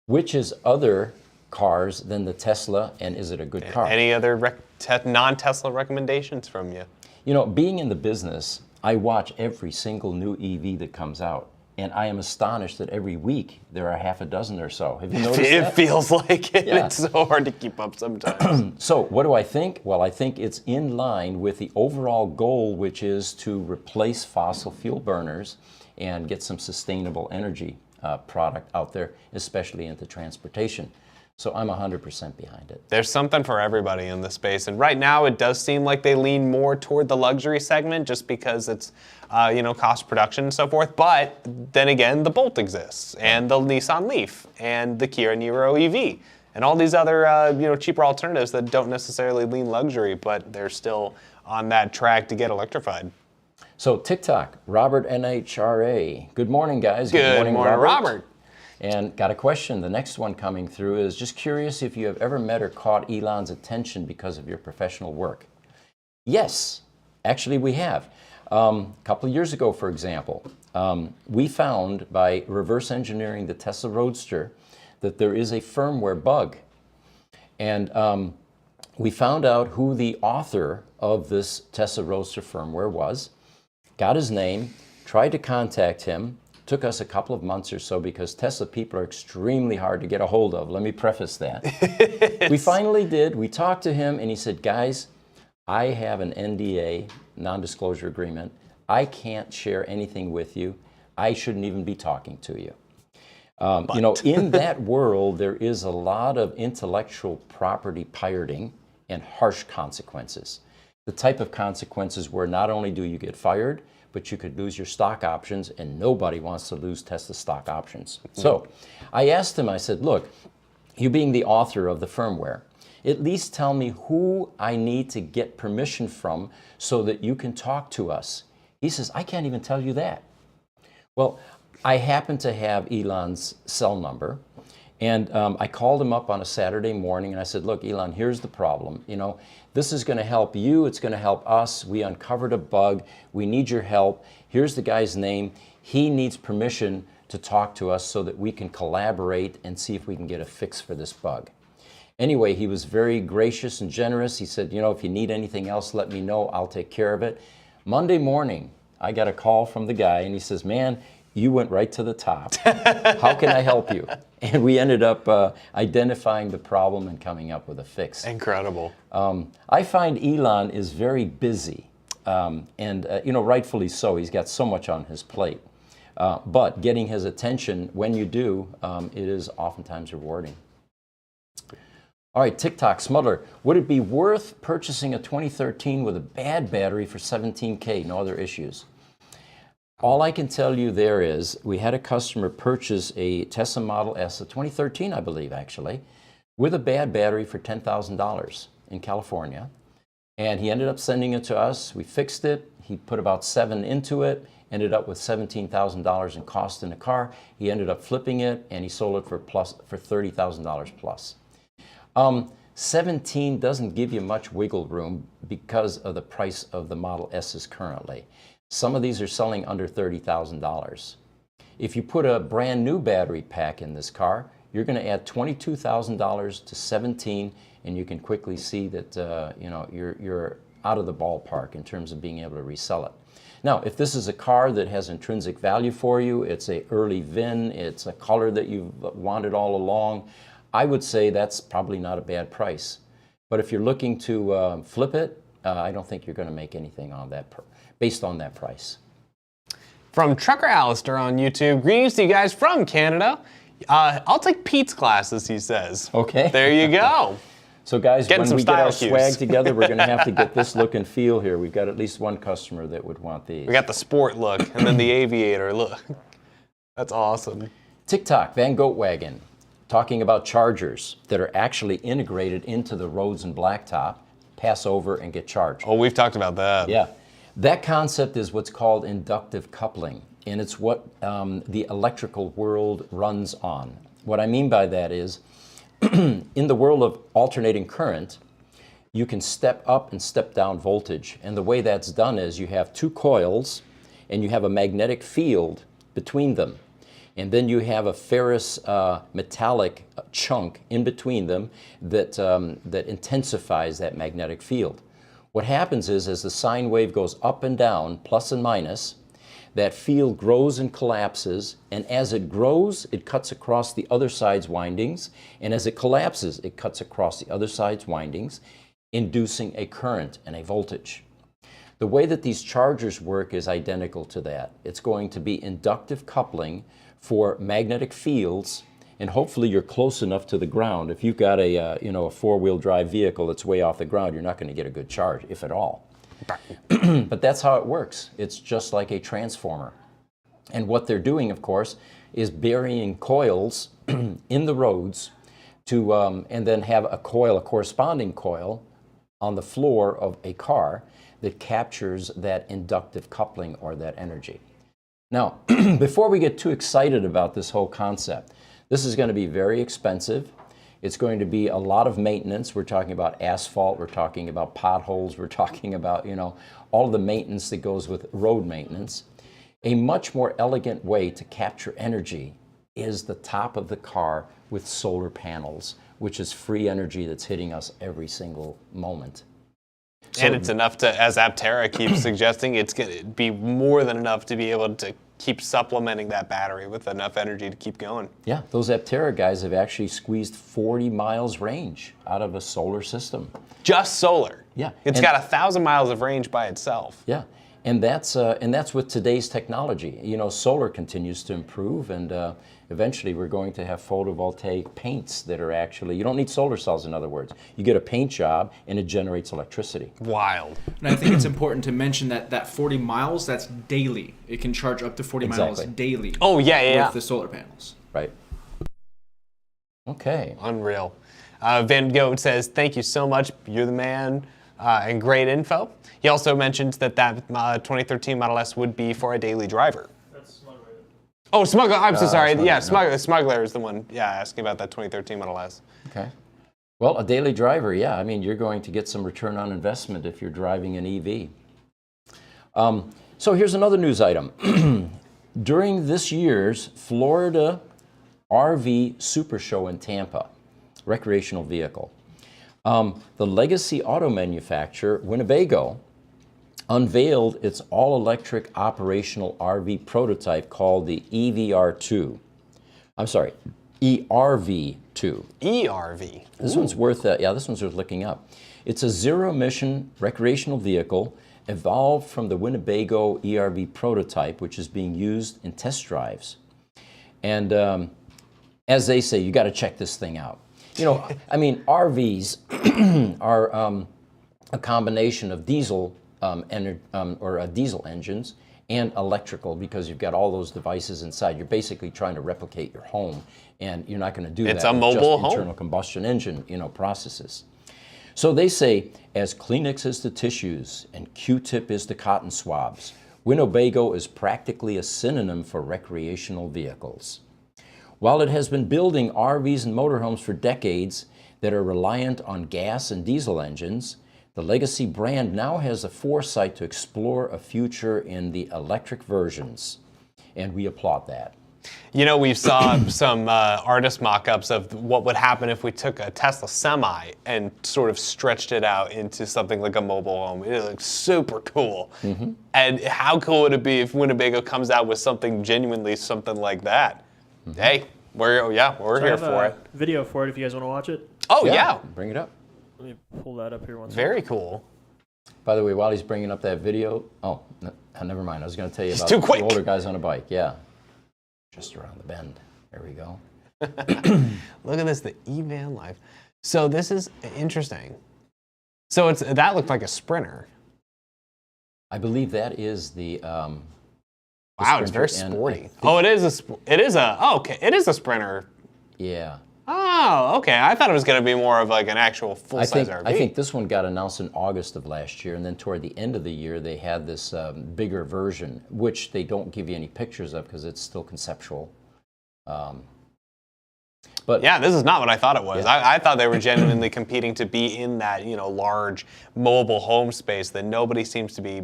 Speaker 1: Which is other cars than the Tesla, and is it a good car?
Speaker 2: Any other non-Tesla recommendations from you?
Speaker 1: You know, being in the business, I watch every single new EV that comes out, and I am astonished that every week there are half a dozen or so. Have you noticed that?
Speaker 2: It feels like it.
Speaker 1: Yeah.
Speaker 2: It's so hard to keep up sometimes.
Speaker 1: So what do I think? Well, I think it's in line with the overall goal, which is to replace fossil fuel burners and get some sustainable energy product out there, especially into transportation. So I'm 100% behind it.
Speaker 2: There's something for everybody in this space, and right now it does seem like they lean more toward the luxury segment just because it's, cost production and so forth. But then again, the Bolt exists, and the Nissan Leaf, and the Kia Niro EV, and all these other, cheaper alternatives that don't necessarily lean luxury, but they're still on that track to get electrified.
Speaker 1: So TikTok, Robert NHRA. Good morning, guys.
Speaker 2: Good morning, Robert.
Speaker 1: And got a question. The next one coming through is just curious if you have ever met or caught Elon's attention because of your professional work. Yes, actually we have. A couple of years ago, for example, we found by reverse engineering the Tesla Roadster that there is a firmware bug. And we found out who the author of this Tesla Roadster firmware was, got his name, tried to contact him. Took us a couple of months or so because Tesla people are extremely hard to get a hold of. Let me preface that. We finally did. We talked to him and he said, guys, I have an NDA, non-disclosure agreement. I can't share anything with you. I shouldn't even be talking to you. In that world, there is a lot of intellectual property pirating and harsh consequences. The type of consequences where not only do you get fired, but you could lose your stock options, and nobody wants to lose Tesla stock options. So I asked him, I said, look, you being the author of the firmware, at least tell me who I need to get permission from so that you can talk to us. He says, I can't even tell you that. Well, I happen to have Elon's cell number, and I called him up on a Saturday morning and I said, look, Elon, here's the problem. This is going to help you. It's going to help us. We uncovered a bug. We need your help. Here's the guy's name. He needs permission to talk to us so that we can collaborate and see if we can get a fix for this bug. Anyway, he was very gracious and generous. He said, if you need anything else, let me know. I'll take care of it. Monday morning, I got a call from the guy and he says, man, you went right to the top. How can I help you? And we ended up identifying the problem and coming up with a fix.
Speaker 2: Incredible.
Speaker 1: I find Elon is very busy, and rightfully so. He's got so much on his plate. But getting his attention when you do, it is oftentimes rewarding. All right, TikTok Smuggler. Would it be worth purchasing a 2013 with a bad battery for $17K? No other issues. All I can tell you there is we had a customer purchase a Tesla Model S, a 2013, I believe, actually, with a bad battery for $10,000 in California. And he ended up sending it to us. We fixed it. He put about 7 into it, ended up with $17,000 in cost in the car. He ended up flipping it, and he sold it for $30,000 plus. 17 doesn't give you much wiggle room because of the price of the Model S's currently. Some of these are selling under $30,000. If you put a brand new battery pack in this car, you're going to add $22,000 to 17, and you can quickly see that you're out of the ballpark in terms of being able to resell it. Now, if this is a car that has intrinsic value for you, it's a early VIN, it's a color that you've wanted all along, I would say that's probably not a bad price. But if you're looking to flip it, I don't think you're going to make anything on that based on that price.
Speaker 2: From Trucker Alistair on YouTube, greetings to you guys from Canada. I'll take Pete's classes, he says.
Speaker 1: Okay.
Speaker 2: There you go.
Speaker 1: So guys,
Speaker 2: Getting
Speaker 1: when we get
Speaker 2: style
Speaker 1: our
Speaker 2: cues.
Speaker 1: swag together, we're going to have to get this look and feel here. We've got at least one customer that would want these.
Speaker 2: We got the sport look and then the aviator look. That's awesome.
Speaker 1: TikTok, Van Goatwagen, talking about chargers that are actually integrated into the roads and blacktop, pass over and get charged.
Speaker 2: Oh, we've talked about that.
Speaker 1: Yeah. That concept is what's called inductive coupling, and it's what the electrical world runs on. What I mean by that is, in the world of alternating current, you can step up and step down voltage. And the way that's done is you have 2 coils, and you have a magnetic field between them. And then you have a ferrous metallic chunk in between them that intensifies that magnetic field. What happens is, as the sine wave goes up and down, plus and minus, that field grows and collapses, and as it grows, it cuts across the other side's windings, and as it collapses, it cuts across the other side's windings, inducing a current and a voltage. The way that these chargers work is identical to that. It's going to be inductive coupling for magnetic fields, and hopefully you're close enough to the ground. If you've got a 4-wheel drive vehicle that's way off the ground, you're not going to get a good charge, if at all. But that's how it works. It's just like a transformer. And what they're doing, of course, is burying coils in the roads to, and then have a corresponding coil on the floor of a car that captures that inductive coupling or that energy. Now, before we get too excited about this whole concept, this is going to be very expensive. It's going to be a lot of maintenance. We're talking about asphalt, we're talking about potholes, we're talking about, all the maintenance that goes with road maintenance. A much more elegant way to capture energy is the top of the car with solar panels, which is free energy that's hitting us every single moment.
Speaker 2: And it's enough to, as Aptera keeps suggesting, it's going to be more than enough to be able to keep supplementing that battery with enough energy to keep going.
Speaker 1: Yeah, those Aptera guys have actually squeezed 40 miles range out of a solar system.
Speaker 2: Just solar.
Speaker 1: Yeah.
Speaker 2: It's got 1,000 miles of range by itself.
Speaker 1: Yeah, and that's with today's technology. Solar continues to improve, and eventually we're going to have photovoltaic paints that are actually, you don't need solar cells, in other words. You get a paint job and it generates electricity.
Speaker 2: Wild.
Speaker 3: And I think it's important to mention that 40 miles, that's daily. It can charge up to 40 miles daily.
Speaker 2: Oh, yeah.
Speaker 3: With the solar panels.
Speaker 1: Right. Okay.
Speaker 2: Unreal. Van Gogh says, thank you so much. You're the man. And great info. He also mentioned that 2013 Model S would be for a daily driver.
Speaker 4: That's Smuggler.
Speaker 2: Oh, Smuggler. I'm so sorry.
Speaker 1: Smuggler,
Speaker 2: Yeah,
Speaker 1: no.
Speaker 2: Smuggler is the one. Yeah, asking about that 2013 Model S.
Speaker 1: Okay. Well, a daily driver, yeah. I mean, you're going to get some return on investment if you're driving an EV. So here's another news item. During this year's Florida RV Super Show in Tampa, recreational vehicle, the legacy auto manufacturer, Winnebago, unveiled its all-electric operational RV prototype called the EVR2. I'm sorry, ERV2.
Speaker 2: ERV.
Speaker 1: This one's worth, this one's worth looking up. It's a zero-emission recreational vehicle evolved from the Winnebago ERV prototype, which is being used in test drives. And as they say, you got to check this thing out. You know, I mean, RVs are a combination of diesel diesel engines and electrical, because you've got all those devices inside. You're basically trying to replicate your home, and you're not going to do
Speaker 2: It's
Speaker 1: that
Speaker 2: a
Speaker 1: with
Speaker 2: mobile
Speaker 1: just
Speaker 2: home.
Speaker 1: internal combustion engine, processes. So they say, as Kleenex is to tissues and Q-tip is to cotton swabs, Winnebago is practically a synonym for recreational vehicles. While it has been building RVs and motorhomes for decades that are reliant on gas and diesel engines, the legacy brand now has the foresight to explore a future in the electric versions, and we applaud that.
Speaker 2: You know, we saw some artist mock-ups of what would happen if we took a Tesla Semi and sort of stretched it out into something like a mobile home. It looks super cool. And how cool would it be if Winnebago comes out with something genuinely something like that? Hey, we're here for it.
Speaker 4: Video for it if you guys want to watch it.
Speaker 2: Oh yeah.
Speaker 1: Bring it up.
Speaker 4: Let me pull that up here once.
Speaker 2: Very cool.
Speaker 1: By the way, while he's bringing up that video, never mind. I was going to tell you about
Speaker 2: too
Speaker 1: the
Speaker 2: quick.
Speaker 1: older guys on a bike. Yeah, just around the bend. There we go.
Speaker 2: Look at this, the E-Van Life. So this is interesting. So that looked like a Sprinter.
Speaker 1: I believe that is the.
Speaker 2: Wow, it's very
Speaker 1: Sprinter, and
Speaker 2: sporty. Oh, it is a Sprinter.
Speaker 1: Yeah.
Speaker 2: Oh, okay. I thought it was going to be more of like an actual full-size RV.
Speaker 1: I think this one got announced in August of last year, and then toward the end of the year, they had this bigger version, which they don't give you any pictures of because it's still conceptual. But
Speaker 2: yeah, this is not what I thought it was.
Speaker 1: Yeah.
Speaker 2: I thought they were genuinely competing to be in that, large mobile home space that nobody seems to be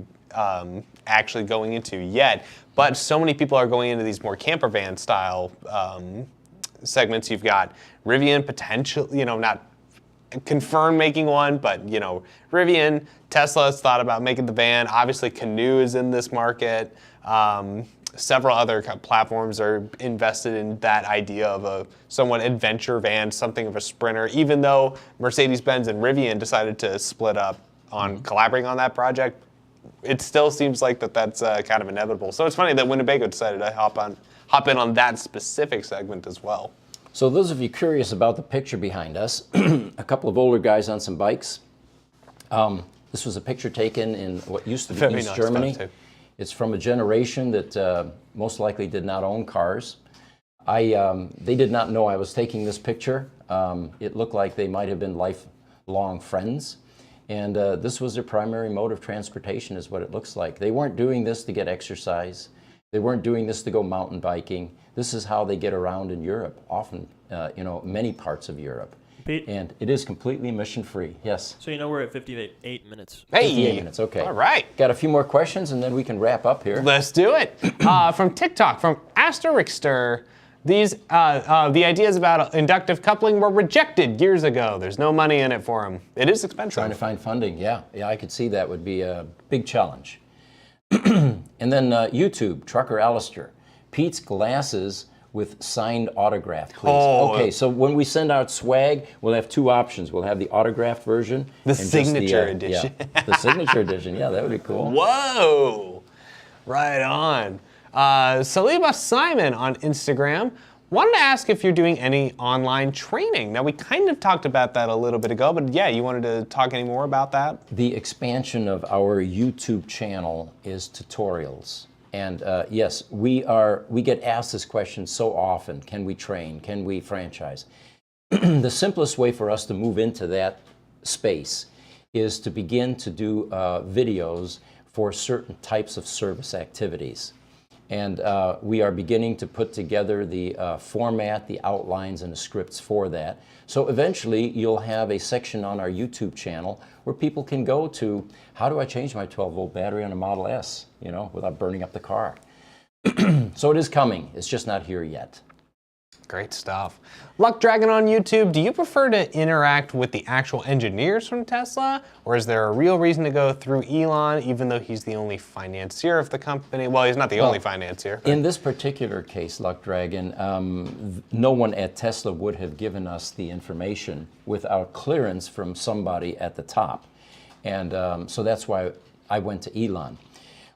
Speaker 2: actually going into yet. But so many people are going into these more camper van style segments. You've got Rivian potential, not confirmed making one, but Rivian, Tesla has thought about making the van. Obviously, Canoe is in this market. Several other platforms are invested in that idea of a somewhat adventure van, something of a Sprinter. Even though Mercedes-Benz and Rivian decided to split up on collaborating on that project, it still seems like that's kind of inevitable. So it's funny that Winnebago decided to hop in on that specific segment as well.
Speaker 1: So those of you curious about the picture behind us, a couple of older guys on some bikes. This was a picture taken in what used to be
Speaker 2: Very
Speaker 1: East
Speaker 2: nice
Speaker 1: Germany.
Speaker 2: stuff, too.
Speaker 1: It's from a generation that most likely did not own cars. They did not know I was taking this picture. It looked like they might have been lifelong friends. And this was their primary mode of transportation, is what it looks like. They weren't doing this to get exercise. They weren't doing this to go mountain biking. This is how they get around in Europe, often, many parts of Europe.
Speaker 4: Pete?
Speaker 1: And it is completely emission-free. Yes.
Speaker 4: So we're at 58 minutes.
Speaker 2: Hey,
Speaker 1: 58 minutes, okay.
Speaker 2: All right.
Speaker 1: Got a few more questions, and then we can wrap up here.
Speaker 2: Let's do it. From TikTok, from Asterixter, the ideas about inductive coupling were rejected years ago. There's no money in it for them. It is expensive.
Speaker 1: Trying to find funding, yeah, I could see that would be a big challenge. And then YouTube, Trucker Alistair, Pete's glasses with signed autograph, please.
Speaker 2: Oh.
Speaker 1: Okay, so when we send out swag, we'll have two options. We'll have the autographed version.
Speaker 2: The
Speaker 1: and just
Speaker 2: signature edition.
Speaker 1: Yeah, the signature edition, yeah, that would be cool.
Speaker 2: Whoa! Right on. Saliba Simon on Instagram wanted to ask if you're doing any online training. Now, we kind of talked about that a little bit ago, but yeah, you wanted to talk any more about that?
Speaker 1: The expansion of our YouTube channel is tutorials. And yes, we get asked this question so often. Can we train? Can we franchise? The simplest way for us to move into that space is to begin to do videos for certain types of service activities. And we are beginning to put together the format, the outlines, and the scripts for that. So eventually, you'll have a section on our YouTube channel where people can go to, how do I change my 12-volt battery on a Model S, without burning up the car? So it is coming. It's just not here yet.
Speaker 2: Great stuff. Luck Dragon on YouTube, do you prefer to interact with the actual engineers from Tesla, or is there a real reason to go through Elon, even though he's the only financier of the company? Well, he's not the only financier.
Speaker 1: In this particular case, Luck Dragon, no one at Tesla would have given us the information without clearance from somebody at the top. And so that's why I went to Elon.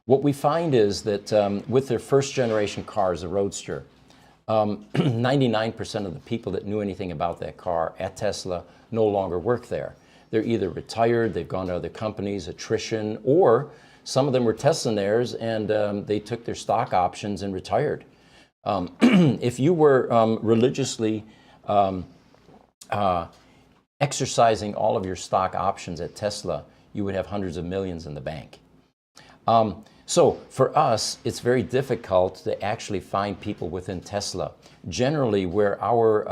Speaker 1: What we find is that with their first generation cars, the Roadster, 99% of the people that knew anything about that car at Tesla no longer work there. They're either retired, they've gone to other companies, attrition, or some of them were Teslanaires and they took their stock options and retired. If you were religiously exercising all of your stock options at Tesla, you would have hundreds of millions in the bank. So for us, it's very difficult to actually find people within Tesla. Generally, where our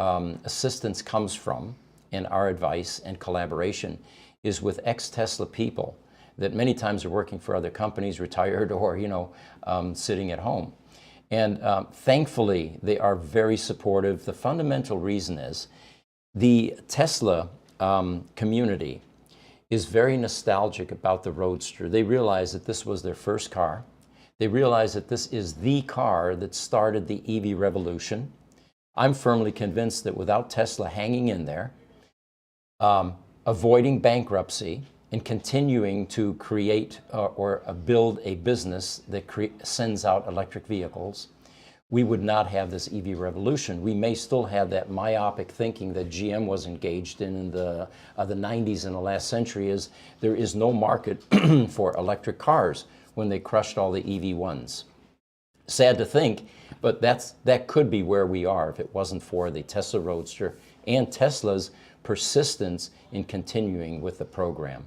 Speaker 1: assistance comes from and our advice and collaboration is with ex-Tesla people that many times are working for other companies, retired, or sitting at home. And thankfully, they are very supportive. The fundamental reason is the Tesla community is very nostalgic about the Roadster. They realize that this was their first car. They realize that this is the car that started the EV revolution. I'm firmly convinced that without Tesla hanging in there, avoiding bankruptcy, and continuing to create or build a business that sends out electric vehicles, we would not have this EV revolution. We may still have that myopic thinking that GM was engaged in the 90s in the last century, is there is no market for electric cars when they crushed all the EV1s. Sad to think, but that could be where we are if it wasn't for the Tesla Roadster and Tesla's persistence in continuing with the program.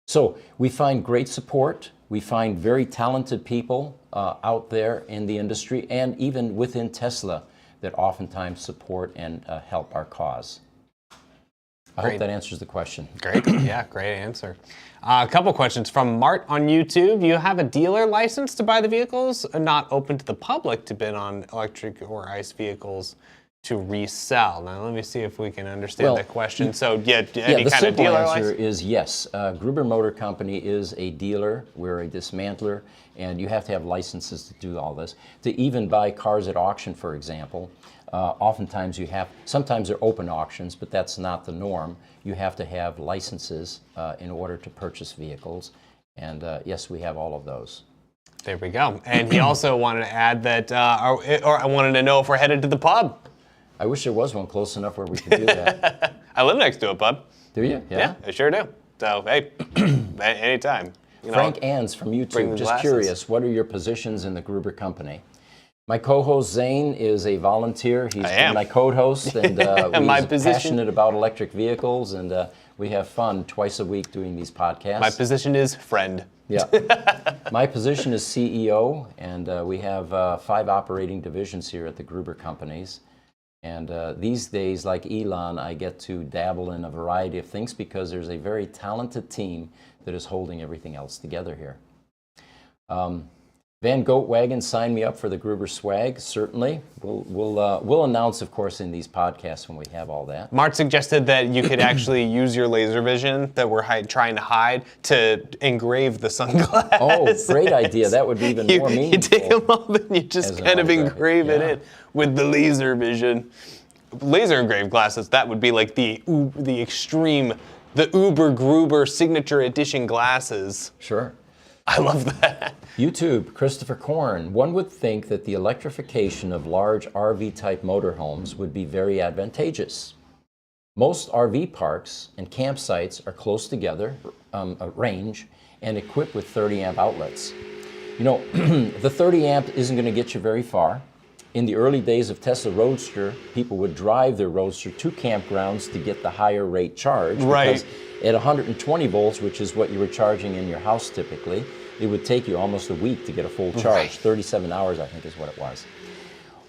Speaker 1: So we find great support. We find very talented people out there in the industry and even within Tesla that oftentimes support and help our cause. I hope that answers the question.
Speaker 2: Great. Yeah, great answer. A couple questions from Mart on YouTube. You have a dealer license to buy the vehicles, not open to the public to bid on electric or ICE vehicles to resell. Now, let me see if we can understand that question. So, any
Speaker 1: the
Speaker 2: kind of
Speaker 1: simple
Speaker 2: dealer
Speaker 1: answer
Speaker 2: license?
Speaker 1: is yes. Gruber Motor Company is a dealer. We're a dismantler, and you have to have licenses to do all this. To even buy cars at auction, for example, oftentimes sometimes they're open auctions, but that's not the norm. You have to have licenses in order to purchase vehicles, and yes, we have all of those.
Speaker 2: There we go. And he also wanted to add that, or I wanted to know if we're headed to the pub.
Speaker 1: I wish there was one close enough where we could do that.
Speaker 2: I live next to a pub.
Speaker 1: Do you?
Speaker 2: Yeah, I sure do. So, hey, anytime.
Speaker 1: Frank Ans from YouTube, just
Speaker 2: glasses.
Speaker 1: curious, what are your positions in the Gruber company? My co-host Zane is a volunteer. He's been my co-host, and he's passionate about electric vehicles, and we have fun twice a week doing these podcasts.
Speaker 2: My position is friend.
Speaker 1: Yeah. My position is CEO, and we have 5 operating divisions here at the Gruber companies. And these days, like Elon, I get to dabble in a variety of things because there's a very talented team that is holding everything else together here. Van Goatwagon signed me up for the Gruber swag, certainly. We'll announce, of course, in these podcasts when we have all that.
Speaker 2: Mart suggested that you could actually use your laser vision that we're trying to hide to engrave the sunglasses.
Speaker 1: Oh, great idea. That would be even more meaningful.
Speaker 2: You take them off and you just kind of engrave it in with the laser vision. Laser engraved glasses, that would be like the extreme, the Uber Gruber signature edition glasses.
Speaker 1: Sure.
Speaker 2: I love that.
Speaker 1: YouTube, Christopher Korn. One would think that the electrification of large RV-type motorhomes would be very advantageous. Most RV parks and campsites are close together, a range, and equipped with 30-amp outlets. You know, the 30-amp isn't going to get you very far. In the early days of Tesla Roadster, people would drive their Roadster to campgrounds to get the higher rate charge.
Speaker 2: Right.
Speaker 1: Because at 120 volts, which is what you were charging in your house typically, it would take you almost a week to get a full charge.
Speaker 2: Right.
Speaker 1: 37 hours, I think, is what it was.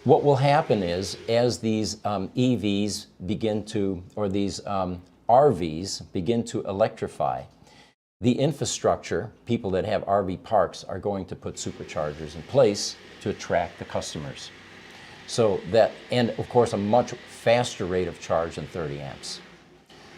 Speaker 1: What will happen is, as these EVs begin to, or these RVs begin to electrify, the infrastructure, people that have RV parks are going to put superchargers in place to attract the customers. So that, and of course, a much faster rate of charge than 30 amps.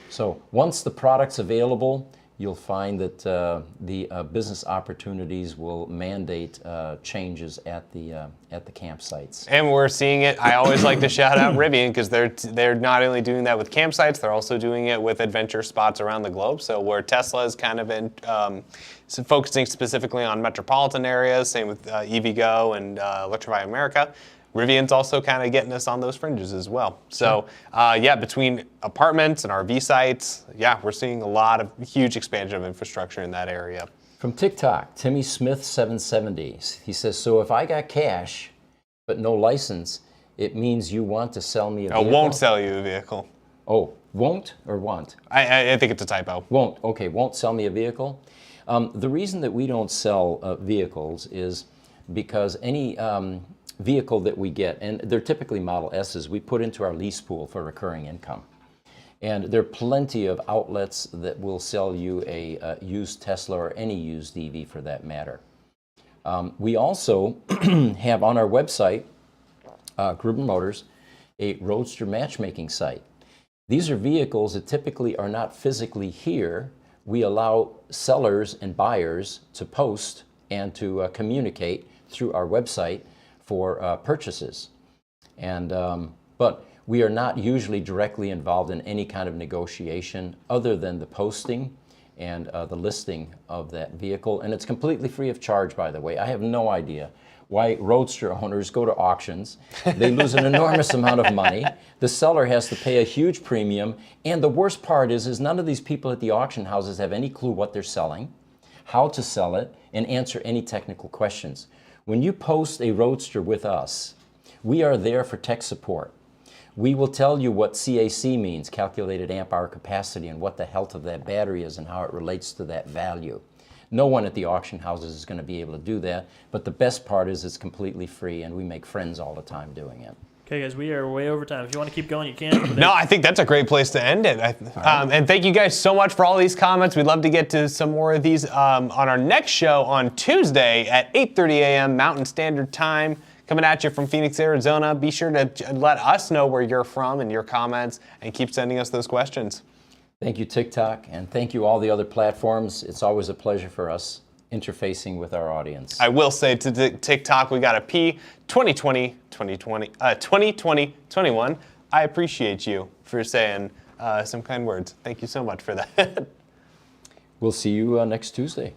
Speaker 1: So once the product's available, you'll find that the business opportunities will mandate changes at the campsites.
Speaker 2: And we're seeing it. I always like to shout out Rivian because they're not only doing that with campsites, they're also doing it with adventure spots around the globe. So where Tesla is kind of in focusing specifically on metropolitan areas, same with EVgo and Electrify America. Rivian's also kind of getting us on those fringes as well. So, yeah, between apartments and RV sites, yeah, we're seeing a lot of huge expansion of infrastructure in that area.
Speaker 1: From TikTok, Timmy Smith 770, he says, so if I got cash but no license, it means you want to sell me a vehicle?
Speaker 2: Won't sell you a vehicle.
Speaker 1: Oh, won't or want?
Speaker 2: I think it's a typo.
Speaker 1: Won't, okay, won't sell me a vehicle. The reason that we don't sell vehicles is because any vehicle that we get, and they're typically Model S's, we put into our lease pool for recurring income. And there are plenty of outlets that will sell you a used Tesla or any used EV for that matter. We also have on our website, Gruber Motors, a Roadster matchmaking site. These are vehicles that typically are not physically here. We allow sellers and buyers to post and to communicate through our website for purchases. And, but we are not usually directly involved in any kind of negotiation other than the posting and the listing of that vehicle. And it's completely free of charge, by the way. I have no idea why Roadster owners go to auctions. They lose an enormous amount of money. The seller has to pay a huge premium. And the worst part is none of these people at the auction houses have any clue what they're selling, how to sell it, and answer any technical questions. When you post a Roadster with us, we are there for tech support. We will tell you what CAC means, calculated amp hour capacity, and what the health of that battery is and how it relates to that value. No one at the auction houses is going to be able to do that, but the best part is it's completely free, and we make friends all the time doing it.
Speaker 4: Okay, guys, we are way over time. If you want to keep going, you can.
Speaker 2: No, I think that's a great place to end it. And thank you guys so much for all these comments. We'd love to get to some more of these on our next show on Tuesday at 8:30 a.m. Mountain Standard Time. Coming at you from Phoenix, Arizona. Be sure to let us know where you're from and your comments, and keep sending us those questions.
Speaker 1: Thank you, TikTok, and thank you all the other platforms. It's always a pleasure for us interfacing with our audience.
Speaker 2: I will say to TikTok, we got a P 2020, 21. I appreciate you for saying some kind words. Thank you so much for that.
Speaker 1: We'll see you next Tuesday.